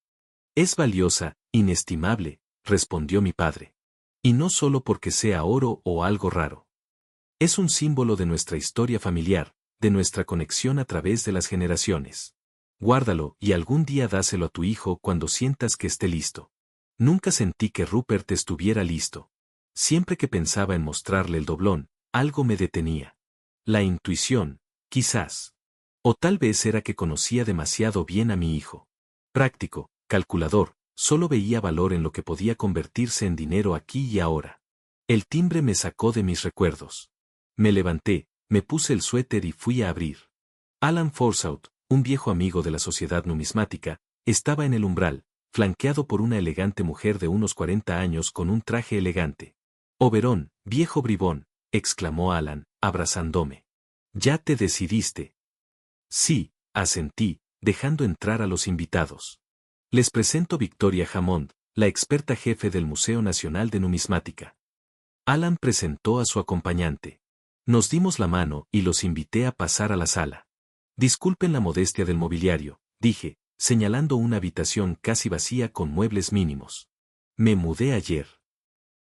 Es valiosa, inestimable, respondió mi padre. Y no solo porque sea oro o algo raro. Es un símbolo de nuestra historia familiar, de nuestra conexión a través de las generaciones. Guárdalo y algún día dáselo a tu hijo cuando sientas que esté listo. Nunca sentí que Rupert estuviera listo. Siempre que pensaba en mostrarle el doblón, algo me detenía. La intuición, quizás. O tal vez era que conocía demasiado bien a mi hijo. Práctico, calculador, solo veía valor en lo que podía convertirse en dinero aquí y ahora. El timbre me sacó de mis recuerdos. Me levanté, me puse el suéter y fui a abrir. Alan Forsyth, un viejo amigo de la sociedad numismática, estaba en el umbral, flanqueado por una elegante mujer de unos 40 años con un traje elegante. «Oberón, viejo bribón», exclamó Alan, abrazándome. «¿Ya te decidiste?» «Sí», asentí, dejando entrar a los invitados. Les presento Victoria Hammond, la experta jefe del Museo Nacional de Numismática. Alan presentó a su acompañante. Nos dimos la mano y los invité a pasar a la sala. Disculpen la modestia del mobiliario, dije, señalando una habitación casi vacía con muebles mínimos. Me mudé ayer.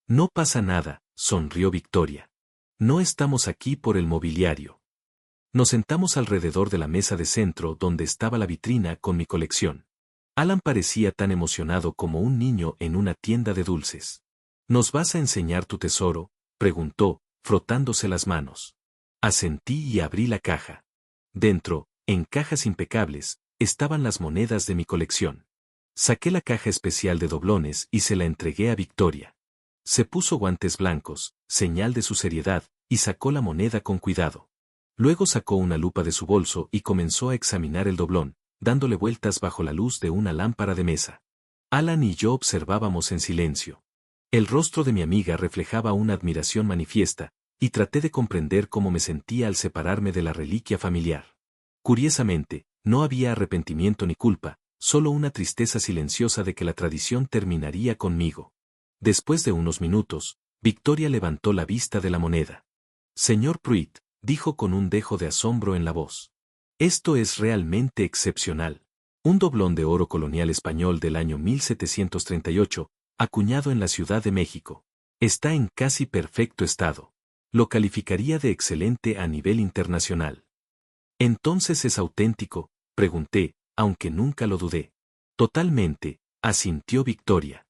No pasa nada, sonrió Victoria. No estamos aquí por el mobiliario. Nos sentamos alrededor de la mesa de centro donde estaba la vitrina con mi colección. Alan parecía tan emocionado como un niño en una tienda de dulces. ¿Nos vas a enseñar tu tesoro?, preguntó, frotándose las manos. Asentí y abrí la caja. Dentro, en cajas impecables, estaban las monedas de mi colección. Saqué la caja especial de doblones y se la entregué a Victoria. Se puso guantes blancos, señal de su seriedad, y sacó la moneda con cuidado. Luego sacó una lupa de su bolso y comenzó a examinar el doblón, dándole vueltas bajo la luz de una lámpara de mesa. Alan y yo observábamos en silencio. El rostro de mi amiga reflejaba una admiración manifiesta, y traté de comprender cómo me sentía al separarme de la reliquia familiar. Curiosamente, no había arrepentimiento ni culpa, solo una tristeza silenciosa de que la tradición terminaría conmigo. Después de unos minutos, Victoria levantó la vista de la moneda. «Señor Pruitt», dijo con un dejo de asombro en la voz. «Esto es realmente excepcional. Un doblón de oro colonial español del año 1738, acuñado en la Ciudad de México. Está en casi perfecto estado. Lo calificaría de excelente a nivel internacional». «¿Entonces es auténtico?», pregunté, aunque nunca lo dudé. «Totalmente», asintió Victoria.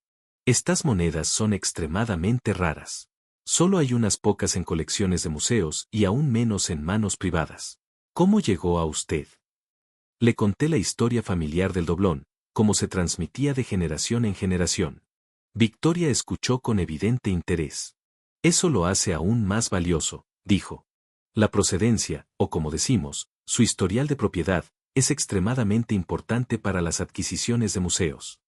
«Estas monedas son extremadamente raras. Solo hay unas pocas en colecciones de museos y aún menos en manos privadas. ¿Cómo llegó a usted?». Le conté la historia familiar del doblón, cómo se transmitía de generación en generación. Victoria escuchó con evidente interés. «Eso lo hace aún más valioso», dijo. «La procedencia, o como decimos, Su historial de propiedad es extremadamente importante para las adquisiciones de museos.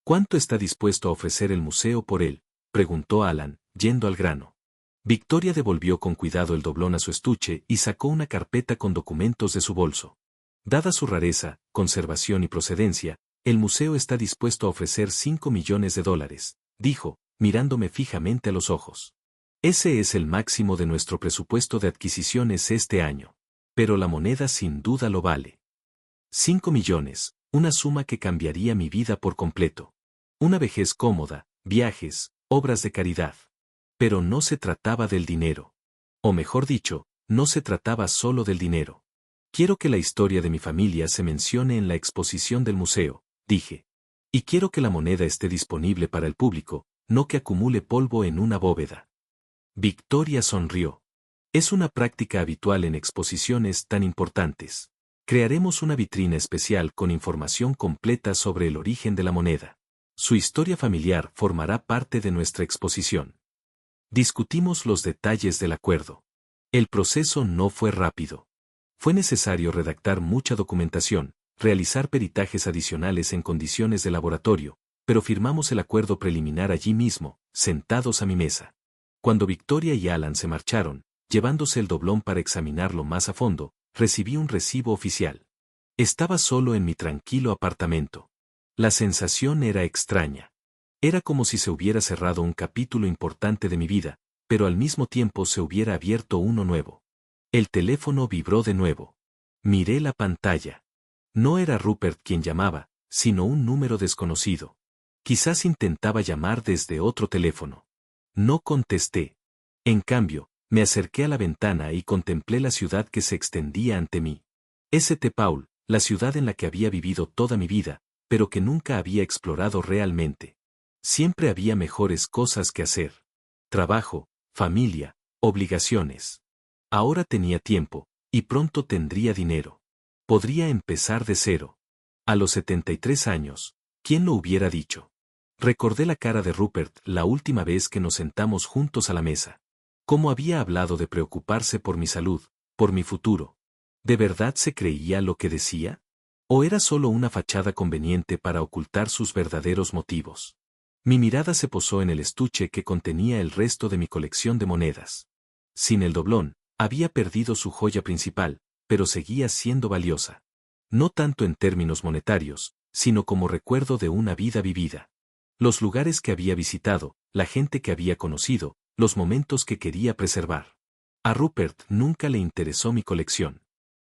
¿Cuánto está dispuesto a ofrecer el museo por él?, preguntó Alan, yendo al grano. Victoria devolvió con cuidado el doblón a su estuche y sacó una carpeta con documentos de su bolso. Dada su rareza, conservación y procedencia, el museo está dispuesto a ofrecer $5 millones, dijo, mirándome fijamente a los ojos. Ese es el máximo de nuestro presupuesto de adquisiciones este año. Pero la moneda sin duda lo vale. 5 millones, una suma que cambiaría mi vida por completo. Una vejez cómoda, viajes, obras de caridad. Pero no se trataba del dinero. O mejor dicho, no se trataba solo del dinero. Quiero que la historia de mi familia se mencione en la exposición del museo, dije. Y quiero que la moneda esté disponible para el público, no que acumule polvo en una bóveda. Victoria sonrió. Es una práctica habitual en exposiciones tan importantes. Crearemos una vitrina especial con información completa sobre el origen de la moneda. Su historia familiar formará parte de nuestra exposición. Discutimos los detalles del acuerdo. El proceso no fue rápido. Fue necesario redactar mucha documentación, realizar peritajes adicionales en condiciones de laboratorio, pero firmamos el acuerdo preliminar allí mismo, sentados a mi mesa. Cuando Victoria y Alan se marcharon, llevándose el doblón para examinarlo más a fondo, recibí un recibo oficial. Estaba solo en mi tranquilo apartamento. La sensación era extraña. Era como si se hubiera cerrado un capítulo importante de mi vida, pero al mismo tiempo se hubiera abierto uno nuevo. El teléfono vibró de nuevo. Miré la pantalla. No era Rupert quien llamaba, sino un número desconocido. Quizás intentaba llamar desde otro teléfono. No contesté. En cambio, me acerqué a la ventana y contemplé la ciudad que se extendía ante mí. St. Paul, la ciudad en la que había vivido toda mi vida, pero que nunca había explorado realmente. Siempre había mejores cosas que hacer. Trabajo, familia, obligaciones. Ahora tenía tiempo, y pronto tendría dinero. Podría empezar de cero. A los 73 años, ¿quién lo hubiera dicho? Recordé la cara de Rupert la última vez que nos sentamos juntos a la mesa. Cómo había hablado de preocuparse por mi salud, por mi futuro. ¿De verdad se creía lo que decía? ¿O era solo una fachada conveniente para ocultar sus verdaderos motivos? Mi mirada se posó en el estuche que contenía el resto de mi colección de monedas. Sin el doblón, había perdido su joya principal, pero seguía siendo valiosa. No tanto en términos monetarios, sino como recuerdo de una vida vivida. Los lugares que había visitado, la gente que había conocido, los momentos que quería preservar. A Rupert nunca le interesó mi colección.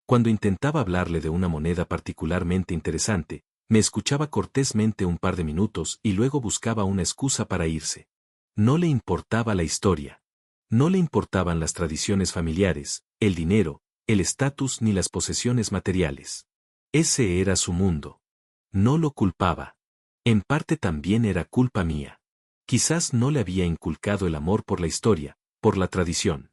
Cuando intentaba hablarle de una moneda particularmente interesante, me escuchaba cortésmente un par de minutos y luego buscaba una excusa para irse. No le importaba la historia. No le importaban las tradiciones familiares, el dinero, el estatus ni las posesiones materiales. Ese era su mundo. No lo culpaba. En parte también era culpa mía. Quizás no le había inculcado el amor por la historia, por la tradición.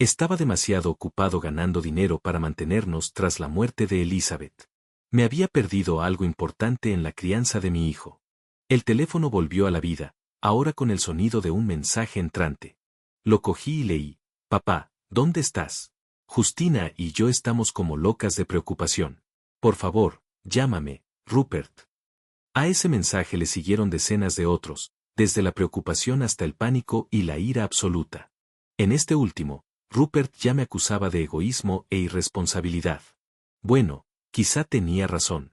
Estaba demasiado ocupado ganando dinero para mantenernos tras la muerte de Elizabeth. Me había perdido algo importante en la crianza de mi hijo. El teléfono volvió a la vida, ahora con el sonido de un mensaje entrante. Lo cogí y leí. Papá, ¿dónde estás? Justina y yo estamos como locas de preocupación. Por favor, llámame, Rupert. A ese mensaje le siguieron decenas de otros, desde la preocupación hasta el pánico y la ira absoluta. En este último, Rupert ya me acusaba de egoísmo e irresponsabilidad. Bueno, quizá tenía razón.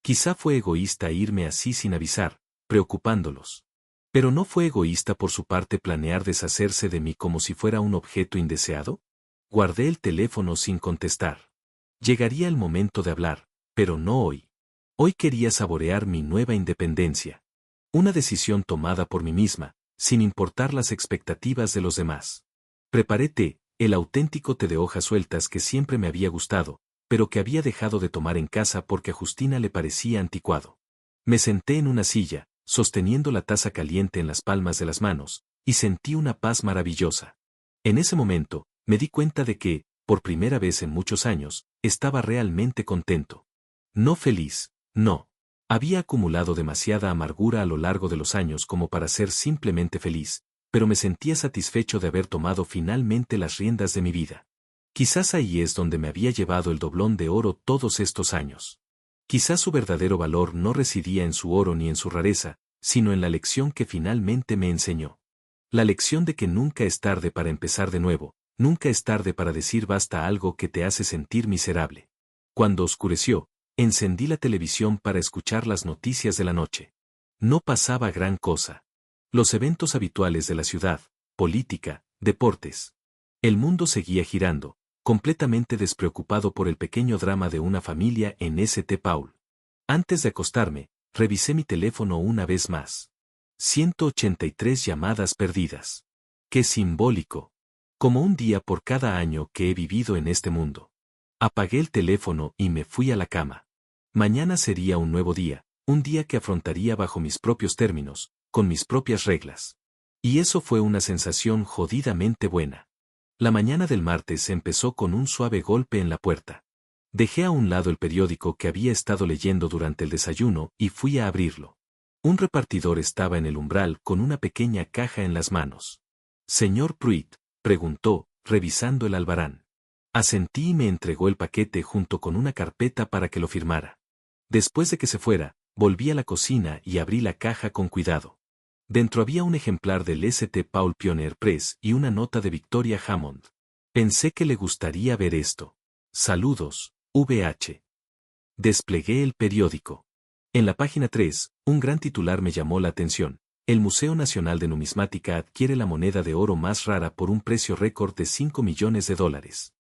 Quizá fue egoísta irme así sin avisar, preocupándolos. Pero ¿no fue egoísta por su parte planear deshacerse de mí como si fuera un objeto indeseado? Guardé el teléfono sin contestar. Llegaría el momento de hablar, pero no hoy. Hoy quería saborear mi nueva independencia. Una decisión tomada por mí misma, sin importar las expectativas de los demás. Preparé té, el auténtico té de hojas sueltas que siempre me había gustado, pero que había dejado de tomar en casa porque a Justina le parecía anticuado. Me senté en una silla, sosteniendo la taza caliente en las palmas de las manos, y sentí una paz maravillosa. En ese momento, me di cuenta de que, por primera vez en muchos años, estaba realmente contento. No feliz. No. Había acumulado demasiada amargura a lo largo de los años como para ser simplemente feliz, pero me sentía satisfecho de haber tomado finalmente las riendas de mi vida. Quizás ahí es donde me había llevado el doblón de oro todos estos años. Quizás su verdadero valor no residía en su oro ni en su rareza, sino en la lección que finalmente me enseñó. La lección de que nunca es tarde para empezar de nuevo, nunca es tarde para decir basta a algo que te hace sentir miserable. Cuando oscureció, encendí la televisión para escuchar las noticias de la noche. No pasaba gran cosa. Los eventos habituales de la ciudad, política, deportes. El mundo seguía girando, completamente despreocupado por el pequeño drama de una familia en St. Paul. Antes de acostarme, revisé mi teléfono una vez más. 183 llamadas perdidas. ¡Qué simbólico! Como un día por cada año que he vivido en este mundo. Apagué el teléfono y me fui a la cama. Mañana sería un nuevo día, un día que afrontaría bajo mis propios términos, con mis propias reglas. Y eso fue una sensación jodidamente buena. La mañana del martes empezó con un suave golpe en la puerta. Dejé a un lado el periódico que había estado leyendo durante el desayuno y fui a abrirlo. Un repartidor estaba en el umbral con una pequeña caja en las manos. «Señor Pruitt», preguntó, revisando el albarán. Asentí y me entregó el paquete junto con una carpeta para que lo firmara. Después de que se fuera, volví a la cocina y abrí la caja con cuidado. Dentro había un ejemplar del St. Paul Pioneer Press y una nota de Victoria Hammond. Pensé que le gustaría ver esto. Saludos, VH. Desplegué el periódico. En la página 3, un gran titular me llamó la atención. El Museo Nacional de Numismática adquiere la moneda de oro más rara por un precio récord de $5 millones.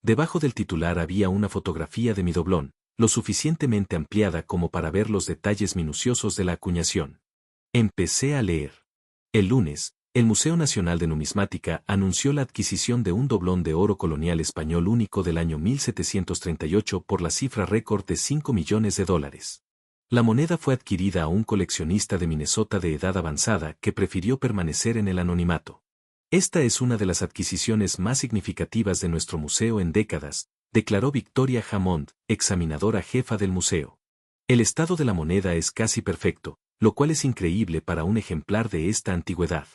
Debajo del titular había una fotografía de mi doblón, lo suficientemente ampliada como para ver los detalles minuciosos de la acuñación. Empecé a leer. El lunes, el Museo Nacional de Numismática anunció la adquisición de un doblón de oro colonial español único del año 1738 por la cifra récord de $5 millones. La moneda fue adquirida a un coleccionista de Minnesota de edad avanzada que prefirió permanecer en el anonimato. Esta es una de las adquisiciones más significativas de nuestro museo en décadas, declaró Victoria Hammond, examinadora jefa del museo. El estado de la moneda es casi perfecto, lo cual es increíble para un ejemplar de esta antigüedad.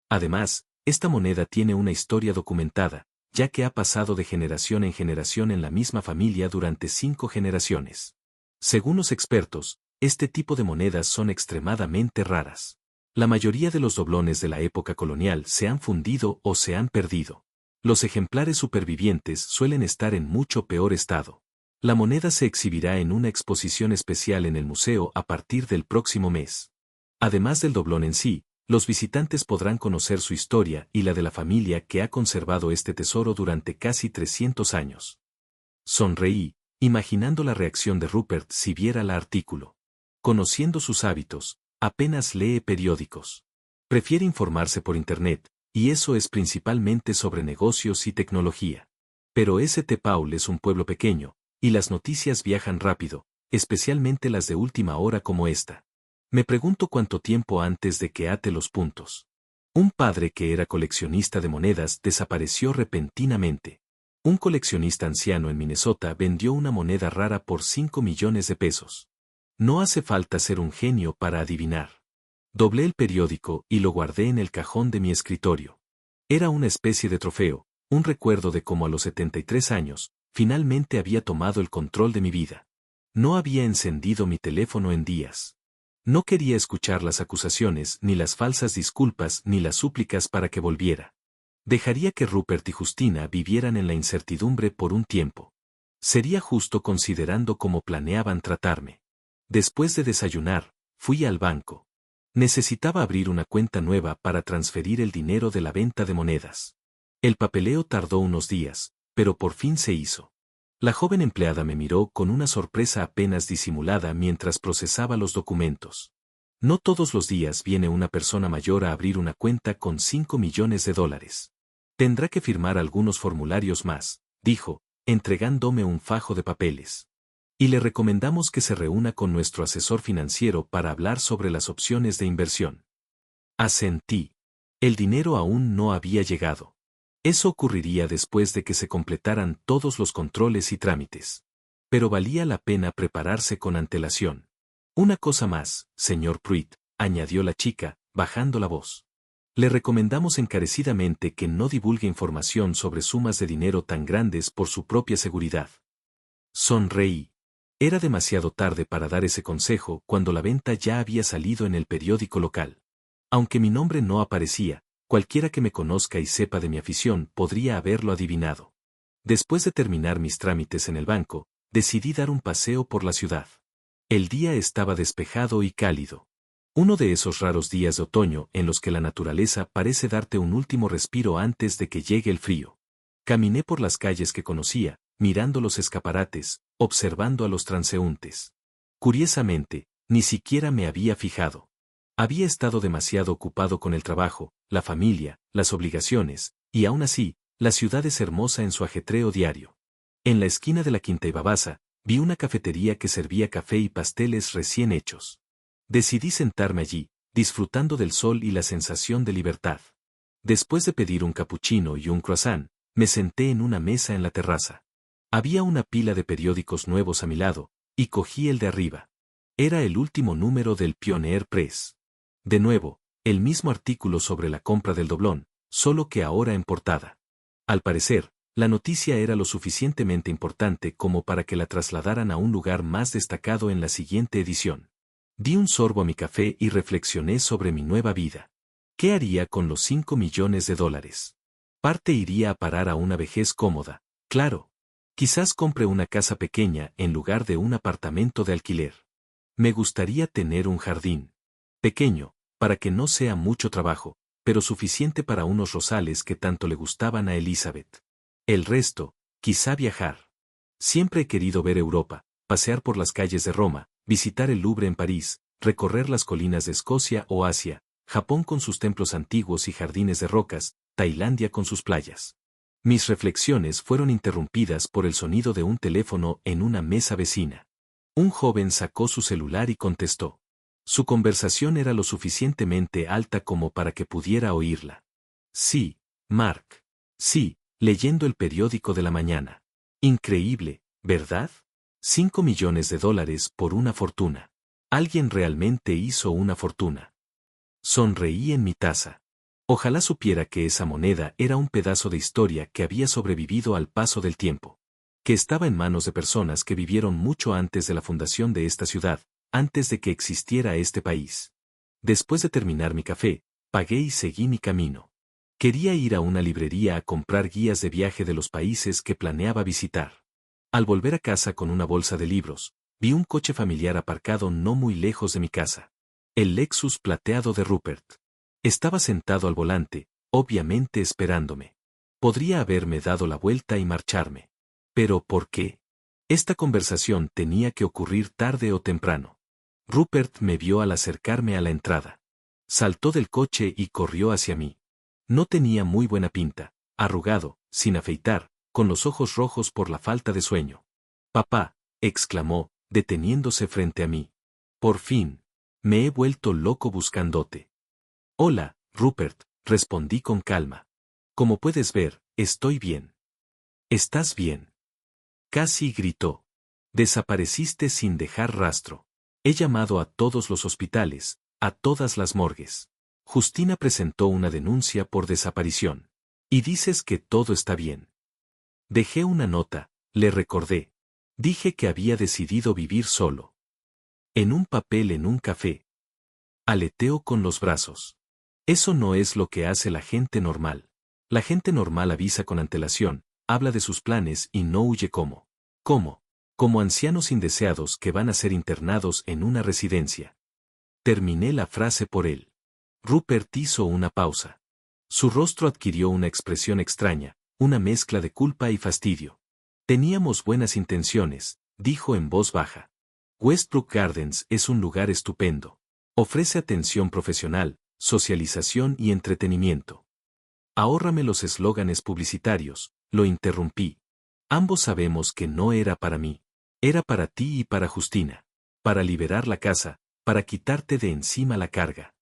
Además, esta moneda tiene una historia documentada, ya que ha pasado de generación en generación en la misma familia durante 5 generaciones. Según los expertos, este tipo de monedas son extremadamente raras. La mayoría de los doblones de la época colonial se han fundido o se han perdido. Los ejemplares supervivientes suelen estar en mucho peor estado. La moneda se exhibirá en una exposición especial en el museo a partir del próximo mes. Además del doblón en sí, los visitantes podrán conocer su historia y la de la familia que ha conservado este tesoro durante casi 300 años. Sonreí, imaginando la reacción de Rupert si viera el artículo. Conociendo sus hábitos, apenas lee periódicos. Prefiere informarse por Internet, y eso es principalmente sobre negocios y tecnología. Pero St. Paul es un pueblo pequeño, y las noticias viajan rápido, especialmente las de última hora como esta. Me pregunto cuánto tiempo antes de que ate los puntos. Un padre que era coleccionista de monedas desapareció repentinamente. Un coleccionista anciano en Minnesota vendió una moneda rara por $5 millones. No hace falta ser un genio para adivinar. Doblé el periódico y lo guardé en el cajón de mi escritorio. Era una especie de trofeo, un recuerdo de cómo a los 73 años, finalmente había tomado el control de mi vida. No había encendido mi teléfono en días. No quería escuchar las acusaciones, ni las falsas disculpas, ni las súplicas para que volviera. Dejaría que Rupert y Justina vivieran en la incertidumbre por un tiempo. Sería justo considerando cómo planeaban tratarme. Después de desayunar, fui al banco. Necesitaba abrir una cuenta nueva para transferir el dinero de la venta de monedas. El papeleo tardó unos días, pero por fin se hizo. La joven empleada me miró con una sorpresa apenas disimulada mientras procesaba los documentos. No todos los días viene una persona mayor a abrir una cuenta con $5 millones. Tendrá que firmar algunos formularios más, dijo, entregándome un fajo de papeles. Y le recomendamos que se reúna con nuestro asesor financiero para hablar sobre las opciones de inversión. Asentí. El dinero aún no había llegado. Eso ocurriría después de que se completaran todos los controles y trámites. Pero valía la pena prepararse con antelación. Una cosa más, señor Pruitt, añadió la chica, bajando la voz. Le recomendamos encarecidamente que no divulgue información sobre sumas de dinero tan grandes por su propia seguridad. Sonreí. Era demasiado tarde para dar ese consejo cuando la venta ya había salido en el periódico local. Aunque mi nombre no aparecía, cualquiera que me conozca y sepa de mi afición podría haberlo adivinado. Después de terminar mis trámites en el banco, decidí dar un paseo por la ciudad. El día estaba despejado y cálido. Uno de esos raros días de otoño en los que la naturaleza parece darte un último respiro antes de que llegue el frío. Caminé por las calles que conocía, mirando los escaparates, observando a los transeúntes. Curiosamente, ni siquiera me había fijado. Había estado demasiado ocupado con el trabajo, la familia, las obligaciones, y aún así, la ciudad es hermosa en su ajetreo diario. En la esquina de la Quinta y Babasa, vi una cafetería que servía café y pasteles recién hechos. Decidí sentarme allí, disfrutando del sol y la sensación de libertad. Después de pedir un capuchino y un croissant, me senté en una mesa en la terraza. Había una pila de periódicos nuevos a mi lado, y cogí el de arriba. Era el último número del Pioneer Press. De nuevo, el mismo artículo sobre la compra del doblón, solo que ahora en portada. Al parecer, la noticia era lo suficientemente importante como para que la trasladaran a un lugar más destacado en la siguiente edición. Di un sorbo a mi café y reflexioné sobre mi nueva vida. ¿Qué haría con los 5 millones de dólares? Parte iría a parar a una vejez cómoda, claro. Quizás compre una casa pequeña en lugar de un apartamento de alquiler. Me gustaría tener un jardín. Pequeño, para que no sea mucho trabajo, pero suficiente para unos rosales que tanto le gustaban a Elizabeth. El resto, quizá viajar. Siempre he querido ver Europa, pasear por las calles de Roma, visitar el Louvre en París, recorrer las colinas de Escocia o Asia, Japón con sus templos antiguos y jardines de rocas, Tailandia con sus playas. Mis reflexiones fueron interrumpidas por el sonido de un teléfono en una mesa vecina. Un joven sacó su celular y contestó. Su conversación era lo suficientemente alta como para que pudiera oírla. Sí, Mark. Sí, leyendo el periódico de la mañana. Increíble, ¿verdad? 5 millones de dólares por una fortuna. Alguien realmente hizo una fortuna. Sonreí en mi taza. Ojalá supiera que esa moneda era un pedazo de historia que había sobrevivido al paso del tiempo. Que estaba en manos de personas que vivieron mucho antes de la fundación de esta ciudad, antes de que existiera este país. Después de terminar mi café, pagué y seguí mi camino. Quería ir a una librería a comprar guías de viaje de los países que planeaba visitar. Al volver a casa con una bolsa de libros, vi un coche familiar aparcado no muy lejos de mi casa. El Lexus plateado de Rupert. Estaba sentado al volante, obviamente esperándome. Podría haberme dado la vuelta y marcharme. ¿Pero por qué? Esta conversación tenía que ocurrir tarde o temprano. Rupert me vio al acercarme a la entrada. Saltó del coche y corrió hacia mí. No tenía muy buena pinta, arrugado, sin afeitar, con los ojos rojos por la falta de sueño. «Papá», exclamó, deteniéndose frente a mí. «Por fin. Me he vuelto loco buscándote». «Hola, Rupert», respondí con calma. «Como puedes ver, estoy bien». «¿Estás bien?». Casi gritó. «Desapareciste sin dejar rastro. He llamado a todos los hospitales, a todas las morgues. Justina presentó una denuncia por desaparición. Y dices que todo está bien». Dejé una nota, le recordé. Dije que había decidido vivir solo. En un papel en un café. Aleteó con los brazos. Eso no es lo que hace la gente normal. La gente normal avisa con antelación, habla de sus planes y no huye como. ¿Cómo? Como ancianos indeseados que van a ser internados en una residencia. Terminé la frase por él. Rupert hizo una pausa. Su rostro adquirió una expresión extraña, una mezcla de culpa y fastidio. Teníamos buenas intenciones, dijo en voz baja. Westbrook Gardens es un lugar estupendo. Ofrece atención profesional, socialización y entretenimiento. Ahórrame los eslóganes publicitarios, lo interrumpí. Ambos sabemos que no era para mí. Era para ti y para Justina. Para liberar la casa, para quitarte de encima la carga.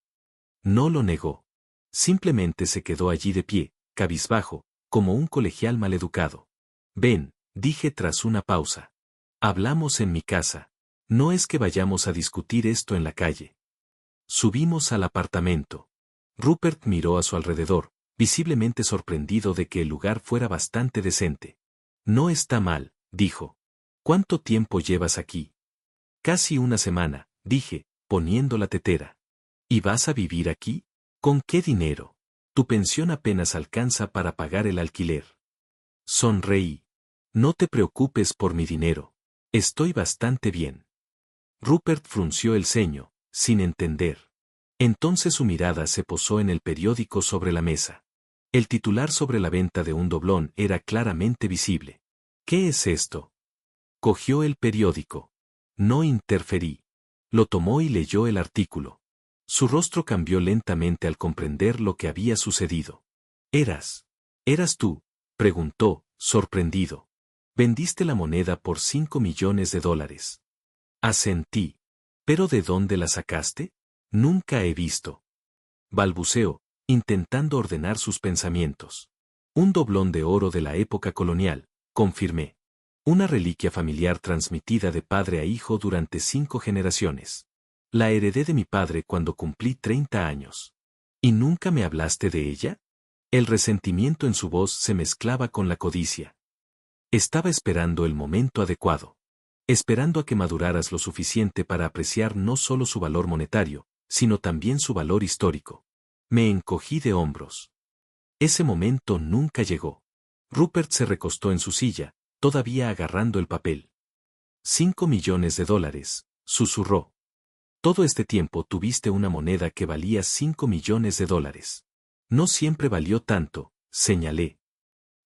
No lo negó. Simplemente se quedó allí de pie, cabizbajo, como un colegial maleducado. Ven, dije tras una pausa. Hablamos en mi casa. No es que vayamos a discutir esto en la calle. Subimos al apartamento. Rupert miró a su alrededor, visiblemente sorprendido de que el lugar fuera bastante decente. No está mal, dijo. ¿Cuánto tiempo llevas aquí? Casi una semana, dije, poniendo la tetera. ¿Y vas a vivir aquí? ¿Con qué dinero? Tu pensión apenas alcanza para pagar el alquiler. Sonreí. No te preocupes por mi dinero. Estoy bastante bien. Rupert frunció el ceño, sin entender. Entonces su mirada se posó en el periódico sobre la mesa. El titular sobre la venta de un doblón era claramente visible. ¿Qué es esto? Cogió el periódico. No interferí. Lo tomó y leyó el artículo. Su rostro cambió lentamente al comprender lo que había sucedido. ¿Eras tú? Preguntó, sorprendido. Vendiste la moneda por $5 millones. Asentí. ¿Pero de dónde la sacaste? Nunca he visto. Balbuceó, intentando ordenar sus pensamientos. Un doblón de oro de la época colonial, confirmé. Una reliquia familiar transmitida de padre a hijo durante 5 generaciones. La heredé de mi padre cuando cumplí 30 años. ¿Y nunca me hablaste de ella? El resentimiento en su voz se mezclaba con la codicia. Estaba esperando el momento adecuado. Esperando a que maduraras lo suficiente para apreciar no solo su valor monetario, sino también su valor histórico. Me encogí de hombros. Ese momento nunca llegó. Rupert se recostó en su silla, todavía agarrando el papel. $5 millones, susurró. Todo este tiempo tuviste una moneda que valía $5 millones. No siempre valió tanto, señalé.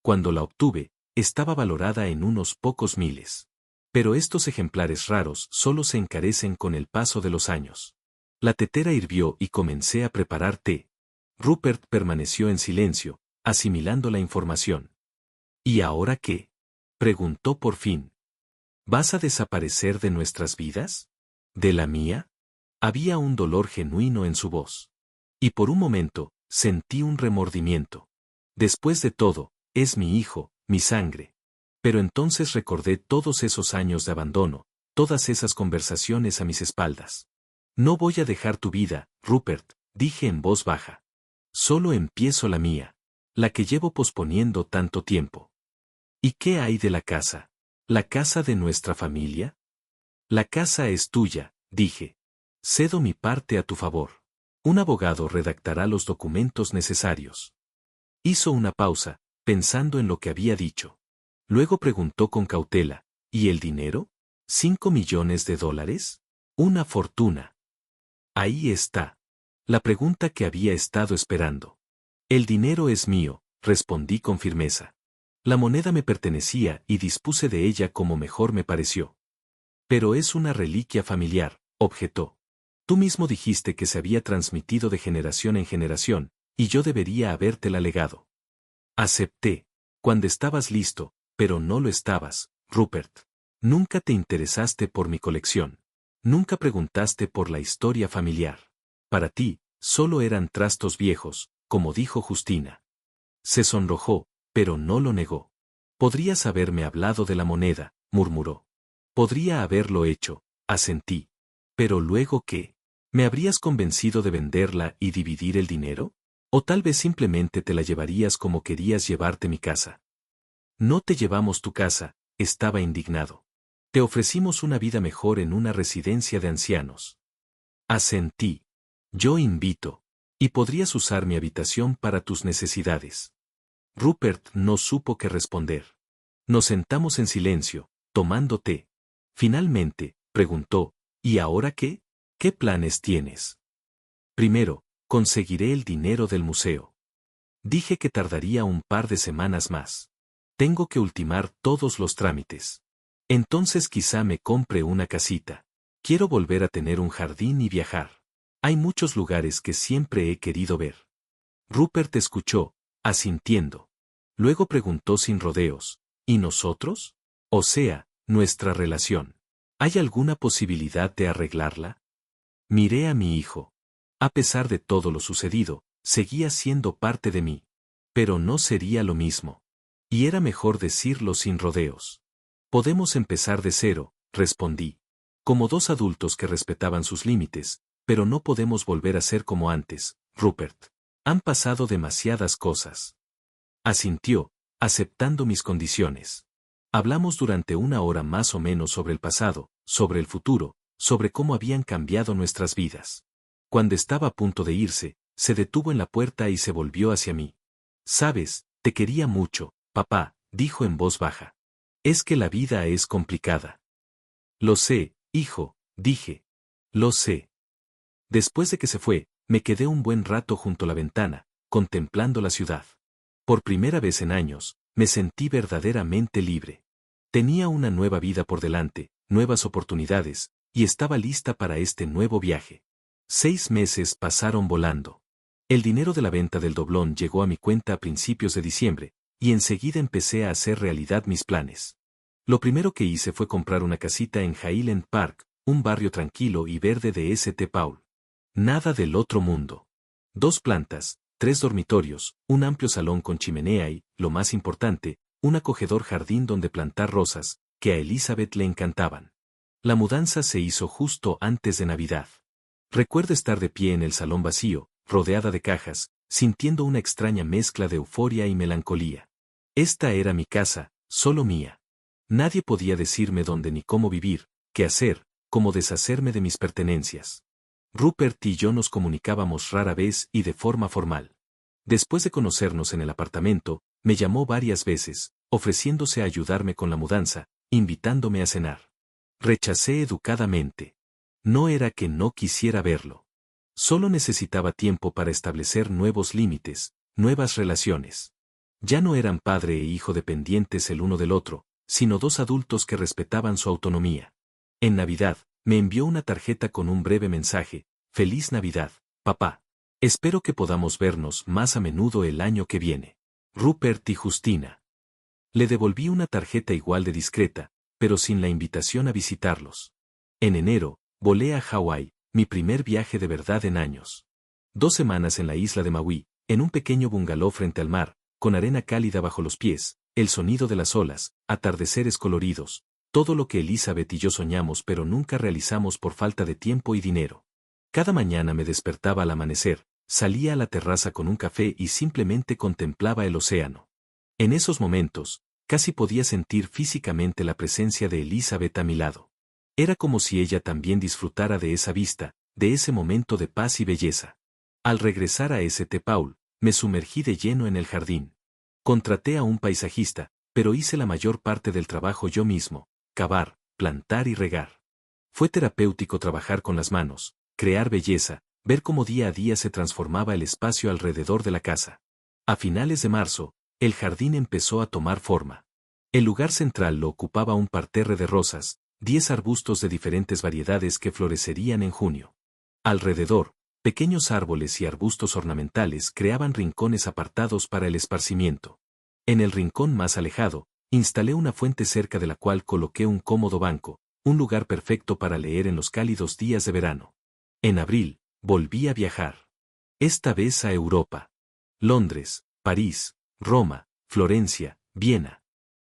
Cuando la obtuve, estaba valorada en unos pocos miles. Pero estos ejemplares raros solo se encarecen con el paso de los años. La tetera hirvió y comencé a preparar té. Rupert permaneció en silencio, asimilando la información. ¿Y ahora qué? Preguntó por fin. ¿Vas a desaparecer de nuestras vidas? ¿De la mía? Había un dolor genuino en su voz. Y por un momento, sentí un remordimiento. Después de todo, es mi hijo, mi sangre. Pero entonces recordé todos esos años de abandono, todas esas conversaciones a mis espaldas. No voy a dejar tu vida, Rupert, dije en voz baja. Solo empiezo la mía, la que llevo posponiendo tanto tiempo. ¿Y qué hay de la casa? ¿La casa de nuestra familia? La casa es tuya, dije. Cedo mi parte a tu favor. Un abogado redactará los documentos necesarios. Hizo una pausa, pensando en lo que había dicho. Luego preguntó con cautela, ¿y el dinero? ¿$5 millones? Una fortuna. Ahí está. La pregunta que había estado esperando. El dinero es mío, respondí con firmeza. La moneda me pertenecía y dispuse de ella como mejor me pareció. Pero es una reliquia familiar, objetó. Tú mismo dijiste que se había transmitido de generación en generación, y yo debería habértela legado. Acepté, cuando estabas listo, pero no lo estabas, Rupert. Nunca te interesaste por mi colección. Nunca preguntaste por la historia familiar. Para ti, solo eran trastos viejos, como dijo Justina. Se sonrojó, pero no lo negó. Podrías haberme hablado de la moneda, murmuró. Podría haberlo hecho, asentí. Pero luego ¿qué? ¿Me habrías convencido de venderla y dividir el dinero? ¿O tal vez simplemente te la llevarías como querías llevarte mi casa? No te llevamos tu casa, estaba indignado. Te ofrecimos una vida mejor en una residencia de ancianos. Asentí. Yo invito. Y podrías usar mi habitación para tus necesidades. Rupert no supo qué responder. Nos sentamos en silencio, tomando té. Finalmente, preguntó, ¿y ahora qué? ¿Qué planes tienes? Primero, conseguiré el dinero del museo. Dije que tardaría un par de semanas más. Tengo que ultimar todos los trámites. Entonces quizá me compre una casita. Quiero volver a tener un jardín y viajar. Hay muchos lugares que siempre he querido ver. Rupert escuchó, asintiendo. Luego preguntó sin rodeos, ¿y nosotros? O sea, nuestra relación. ¿Hay alguna posibilidad de arreglarla? Miré a mi hijo. A pesar de todo lo sucedido, seguía siendo parte de mí. Pero no sería lo mismo. Y era mejor decirlo sin rodeos. Podemos empezar de cero, respondí. Como dos adultos que respetaban sus límites, pero no podemos volver a ser como antes, Rupert. Han pasado demasiadas cosas. Asintió, aceptando mis condiciones. Hablamos durante 1 hora más o menos sobre el pasado, sobre el futuro, sobre cómo habían cambiado nuestras vidas. Cuando estaba a punto de irse, se detuvo en la puerta y se volvió hacia mí. Sabes, te quería mucho, papá, dijo en voz baja. Es que la vida es complicada. Lo sé, hijo, dije. Lo sé. Después de que se fue, me quedé un buen rato junto a la ventana, contemplando la ciudad. Por primera vez en años, me sentí verdaderamente libre. Tenía una nueva vida por delante, nuevas oportunidades, y estaba lista para este nuevo viaje. 6 meses pasaron volando. El dinero de la venta del doblón llegó a mi cuenta a principios de diciembre, y enseguida empecé a hacer realidad mis planes. Lo primero que hice fue comprar una casita en Highland Park, un barrio tranquilo y verde de St. Paul. Nada del otro mundo. 2 plantas, 3 dormitorios, un amplio salón con chimenea y, lo más importante, un acogedor jardín donde plantar rosas, que a Elizabeth le encantaban. La mudanza se hizo justo antes de Navidad. Recuerdo estar de pie en el salón vacío, rodeada de cajas, sintiendo una extraña mezcla de euforia y melancolía. Esta era mi casa, solo mía. Nadie podía decirme dónde ni cómo vivir, qué hacer, cómo deshacerme de mis pertenencias. Rupert y yo nos comunicábamos rara vez y de forma formal. Después de conocernos en el apartamento, me llamó varias veces, ofreciéndose a ayudarme con la mudanza, invitándome a cenar. Rechacé educadamente. No era que no quisiera verlo. Solo necesitaba tiempo para establecer nuevos límites, nuevas relaciones. Ya no eran padre e hijo dependientes el uno del otro, sino 2 adultos que respetaban su autonomía. En Navidad, me envió una tarjeta con un breve mensaje: «Feliz Navidad, papá. Espero que podamos vernos más a menudo el año que viene. Rupert y Justina». Le devolví una tarjeta igual de discreta, pero sin la invitación a visitarlos. En enero, volé a Hawái, mi primer viaje de verdad en años. 2 semanas en la isla de Maui, en un pequeño bungalow frente al mar, con arena cálida bajo los pies, el sonido de las olas, atardeceres coloridos, todo lo que Elizabeth y yo soñamos pero nunca realizamos por falta de tiempo y dinero. Cada mañana me despertaba al amanecer, salía a la terraza con un café y simplemente contemplaba el océano. En esos momentos, casi podía sentir físicamente la presencia de Elizabeth a mi lado. Era como si ella también disfrutara de esa vista, de ese momento de paz y belleza. Al regresar a St. Paul, me sumergí de lleno en el jardín. Contraté a un paisajista, pero hice la mayor parte del trabajo yo mismo: cavar, plantar y regar. Fue terapéutico trabajar con las manos, crear belleza, ver cómo día a día se transformaba el espacio alrededor de la casa. A finales de marzo, el jardín empezó a tomar forma. El lugar central lo ocupaba un parterre de rosas, 10 arbustos de diferentes variedades que florecerían en junio. Alrededor, pequeños árboles y arbustos ornamentales creaban rincones apartados para el esparcimiento. En el rincón más alejado, instalé una fuente cerca de la cual coloqué un cómodo banco, un lugar perfecto para leer en los cálidos días de verano. En abril, volví a viajar. Esta vez a Europa. Londres, París, Roma, Florencia, Viena.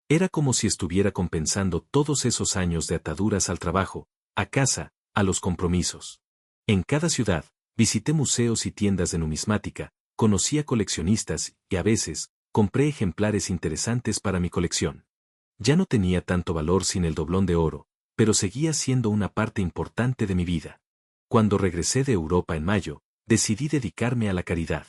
Era como si estuviera compensando todos esos años de ataduras al trabajo, a casa, a los compromisos. En cada ciudad, visité museos y tiendas de numismática, conocí a coleccionistas y, a veces, compré ejemplares interesantes para mi colección. Ya no tenía tanto valor sin el doblón de oro, pero seguía siendo una parte importante de mi vida. Cuando regresé de Europa en mayo, decidí dedicarme a la caridad.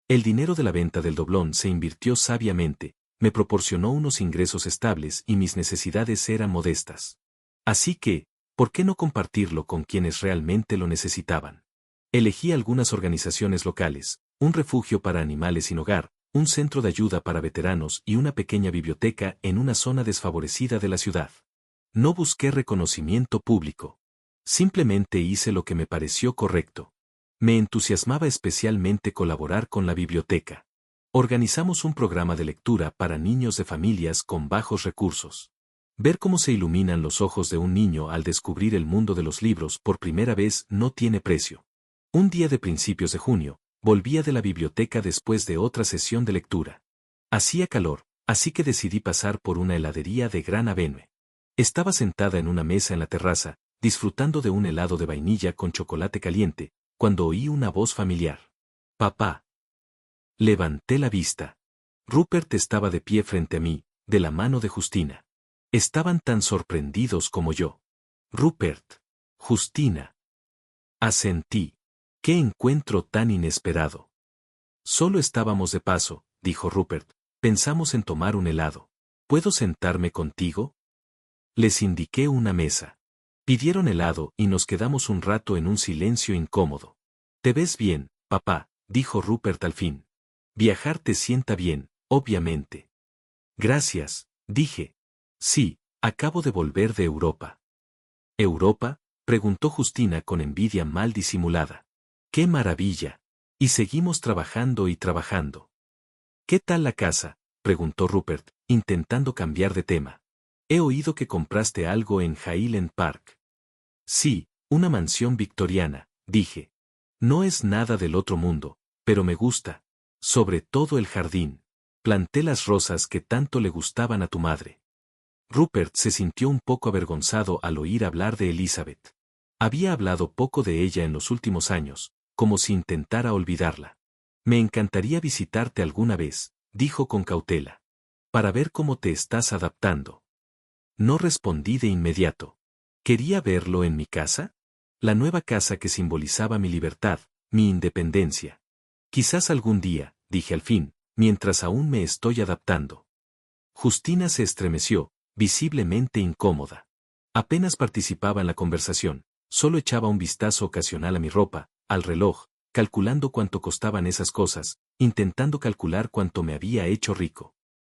El dinero de la venta del doblón se invirtió sabiamente, me proporcionó unos ingresos estables y mis necesidades eran modestas. Así que, ¿por qué no compartirlo con quienes realmente lo necesitaban? Elegí algunas organizaciones locales, un refugio para animales sin hogar, un centro de ayuda para veteranos y una pequeña biblioteca en una zona desfavorecida de la ciudad. No busqué reconocimiento público. Simplemente hice lo que me pareció correcto. Me entusiasmaba especialmente colaborar con la biblioteca. Organizamos un programa de lectura para niños de familias con bajos recursos. Ver cómo se iluminan los ojos de un niño al descubrir el mundo de los libros por primera vez no tiene precio. Un día de principios de junio, volvía de la biblioteca después de otra sesión de lectura. Hacía calor, así que decidí pasar por una heladería de Gran Avenue. Estaba sentada en una mesa en la terraza, disfrutando de un helado de vainilla con chocolate caliente, cuando oí una voz familiar. «Papá». Levanté la vista. Rupert estaba de pie frente a mí, de la mano de Justina. Estaban tan sorprendidos como yo. Rupert. Justina. Asentí. ¡Qué encuentro tan inesperado! Solo estábamos de paso, dijo Rupert. Pensamos en tomar un helado. ¿Puedo sentarme contigo? Les indiqué una mesa. Pidieron helado y nos quedamos un rato en un silencio incómodo. Te ves bien, papá, dijo Rupert al fin. Viajar te sienta bien, obviamente. Gracias, dije. Sí, acabo de volver de Europa. ¿Europa? Preguntó Justina con envidia mal disimulada. ¡Qué maravilla! Y seguimos trabajando y trabajando. ¿Qué tal la casa? Preguntó Rupert, intentando cambiar de tema. He oído que compraste algo en Highland Park. Sí, una mansión victoriana, dije. No es nada del otro mundo, pero me gusta. Sobre todo el jardín. Planté las rosas que tanto le gustaban a tu madre. Rupert se sintió un poco avergonzado al oír hablar de Elizabeth. Había hablado poco de ella en los últimos años, como si intentara olvidarla. Me encantaría visitarte alguna vez, dijo con cautela. Para ver cómo te estás adaptando. No respondí de inmediato. ¿Quería verlo en mi casa? La nueva casa que simbolizaba mi libertad, mi independencia. Quizás algún día, dije al fin, mientras aún me estoy adaptando. Justina se estremeció, visiblemente incómoda. Apenas participaba en la conversación, solo echaba un vistazo ocasional a mi ropa, al reloj, calculando cuánto costaban esas cosas, intentando calcular cuánto me había hecho rico.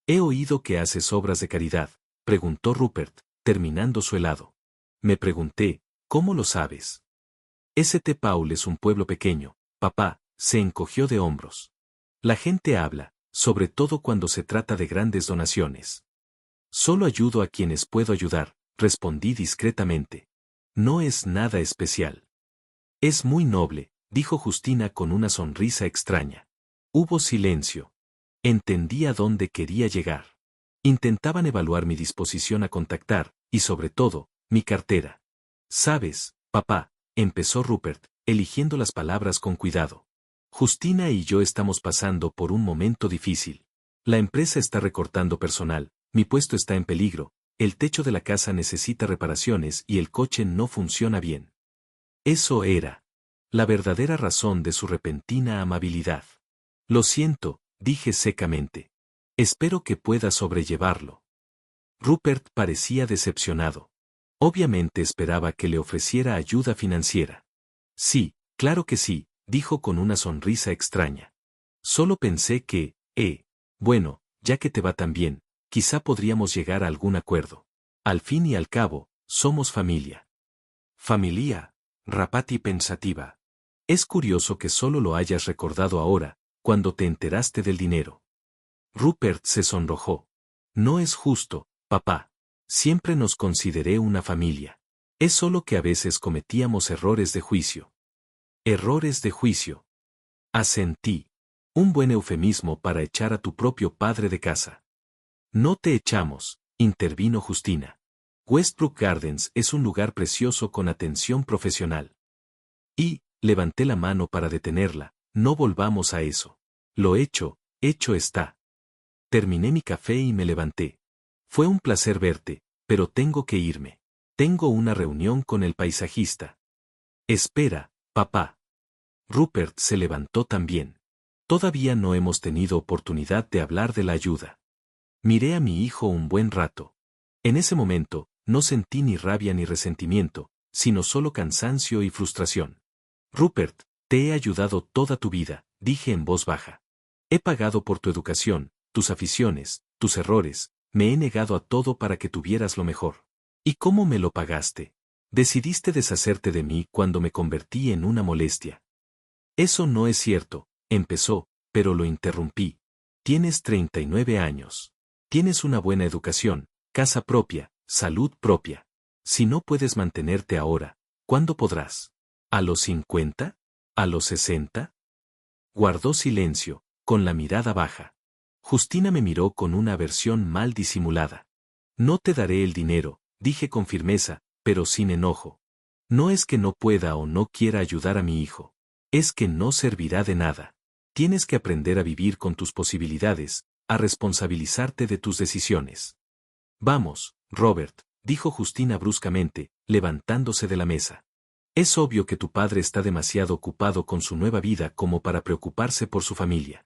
He oído que haces obras de caridad, preguntó Rupert, terminando su helado. Me pregunté, ¿cómo lo sabes? St. Paul es un pueblo pequeño, papá, se encogió de hombros. La gente habla, sobre todo cuando se trata de grandes donaciones. Solo ayudo a quienes puedo ayudar, respondí discretamente. No es nada especial. Es muy noble, dijo Justina con una sonrisa extraña. Hubo silencio. Entendí a dónde quería llegar. Intentaban evaluar mi disposición a contactar, y sobre todo, mi cartera. Sabes, papá, empezó Rupert, eligiendo las palabras con cuidado. Justina y yo estamos pasando por un momento difícil. La empresa está recortando personal, mi puesto está en peligro, el techo de la casa necesita reparaciones y el coche no funciona bien. Eso era la verdadera razón de su repentina amabilidad. Lo siento, dije secamente. Espero que pueda sobrellevarlo. Rupert parecía decepcionado. Obviamente esperaba que le ofreciera ayuda financiera. Sí, claro que sí, dijo con una sonrisa extraña. Solo pensé que, bueno, ya que te va tan bien, quizá podríamos llegar a algún acuerdo. Al fin y al cabo, somos familia. Familia, Rapati pensativa. Es curioso que solo lo hayas recordado ahora, cuando te enteraste del dinero. Rupert se sonrojó. No es justo, papá. Siempre nos consideré una familia. Es solo que a veces cometíamos errores de juicio. Errores de juicio. Asentí. Un buen eufemismo para echar a tu propio padre de casa. No te echamos, intervino Justina. Westbrook Gardens es un lugar precioso con atención profesional. Y, levanté la mano para detenerla, no volvamos a eso. Lo hecho está. Terminé mi café y me levanté. Fue un placer verte, pero tengo que irme. Tengo una reunión con el paisajista. Espera, papá. Rupert se levantó también. Todavía no hemos tenido oportunidad de hablar de la ayuda. Miré a mi hijo un buen rato. En ese momento, no sentí ni rabia ni resentimiento, sino solo cansancio y frustración. Rupert, te he ayudado toda tu vida, dije en voz baja. He pagado por tu educación, tus aficiones, tus errores, me he negado a todo para que tuvieras lo mejor. ¿Y cómo me lo pagaste? Decidiste deshacerte de mí cuando me convertí en una molestia. Eso no es cierto, empezó, pero lo interrumpí. Tienes 39 años. Tienes una buena educación, casa propia, salud propia. Si no puedes mantenerte ahora, ¿cuándo podrás? ¿A los 50? ¿A los 60? Guardó silencio, con la mirada baja. Justina me miró con una aversión mal disimulada. No te daré el dinero, dije con firmeza, pero sin enojo. No es que no pueda o no quiera ayudar a mi hijo. Es que no servirá de nada. Tienes que aprender a vivir con tus posibilidades, a responsabilizarte de tus decisiones. Vamos, Robert, dijo Justina bruscamente, levantándose de la mesa. Es obvio que tu padre está demasiado ocupado con su nueva vida como para preocuparse por su familia.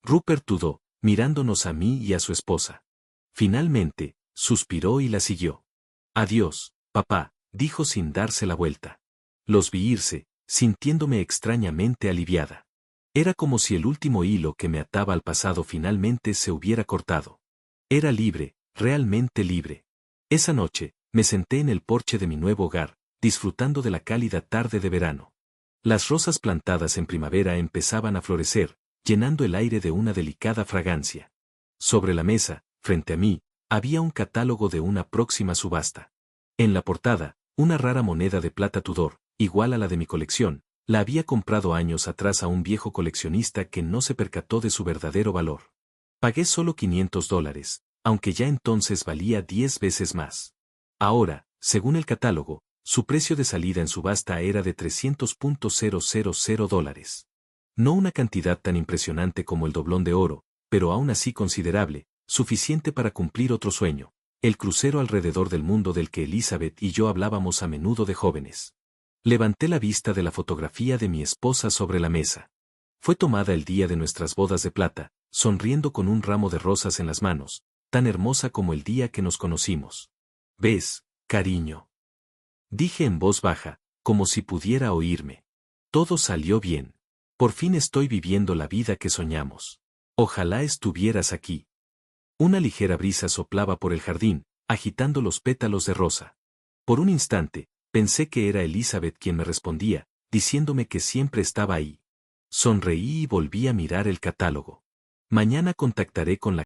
Rupert dudó, mirándonos a mí y a su esposa. Finalmente, suspiró y la siguió. Adiós, papá, dijo sin darse la vuelta. Los vi irse, sintiéndome extrañamente aliviada. Era como si el último hilo que me ataba al pasado finalmente se hubiera cortado. Era libre, realmente libre. Esa noche, me senté en el porche de mi nuevo hogar, disfrutando de la cálida tarde de verano. Las rosas plantadas en primavera empezaban a florecer, llenando el aire de una delicada fragancia. Sobre la mesa, frente a mí, había un catálogo de una próxima subasta. En la portada, una rara moneda de plata Tudor, igual a la de mi colección, la había comprado años atrás a un viejo coleccionista que no se percató de su verdadero valor. Pagué solo $500, aunque ya entonces valía 10 veces más. Ahora, según el catálogo, su precio de salida en subasta era de $300,000. No una cantidad tan impresionante como el doblón de oro, pero aún así considerable, suficiente para cumplir otro sueño, el crucero alrededor del mundo del que Elizabeth y yo hablábamos a menudo de jóvenes. Levanté la vista de la fotografía de mi esposa sobre la mesa. Fue tomada el día de nuestras bodas de plata, sonriendo con un ramo de rosas en las manos, tan hermosa como el día que nos conocimos. ¿Ves, cariño? Dije en voz baja, como si pudiera oírme. Todo salió bien. Por fin estoy viviendo la vida que soñamos. Ojalá estuvieras aquí. Una ligera brisa soplaba por el jardín, agitando los pétalos de rosa. Por un instante, pensé que era Elizabeth quien me respondía, diciéndome que siempre estaba ahí. Sonreí y volví a mirar el catálogo. Mañana contactaré con la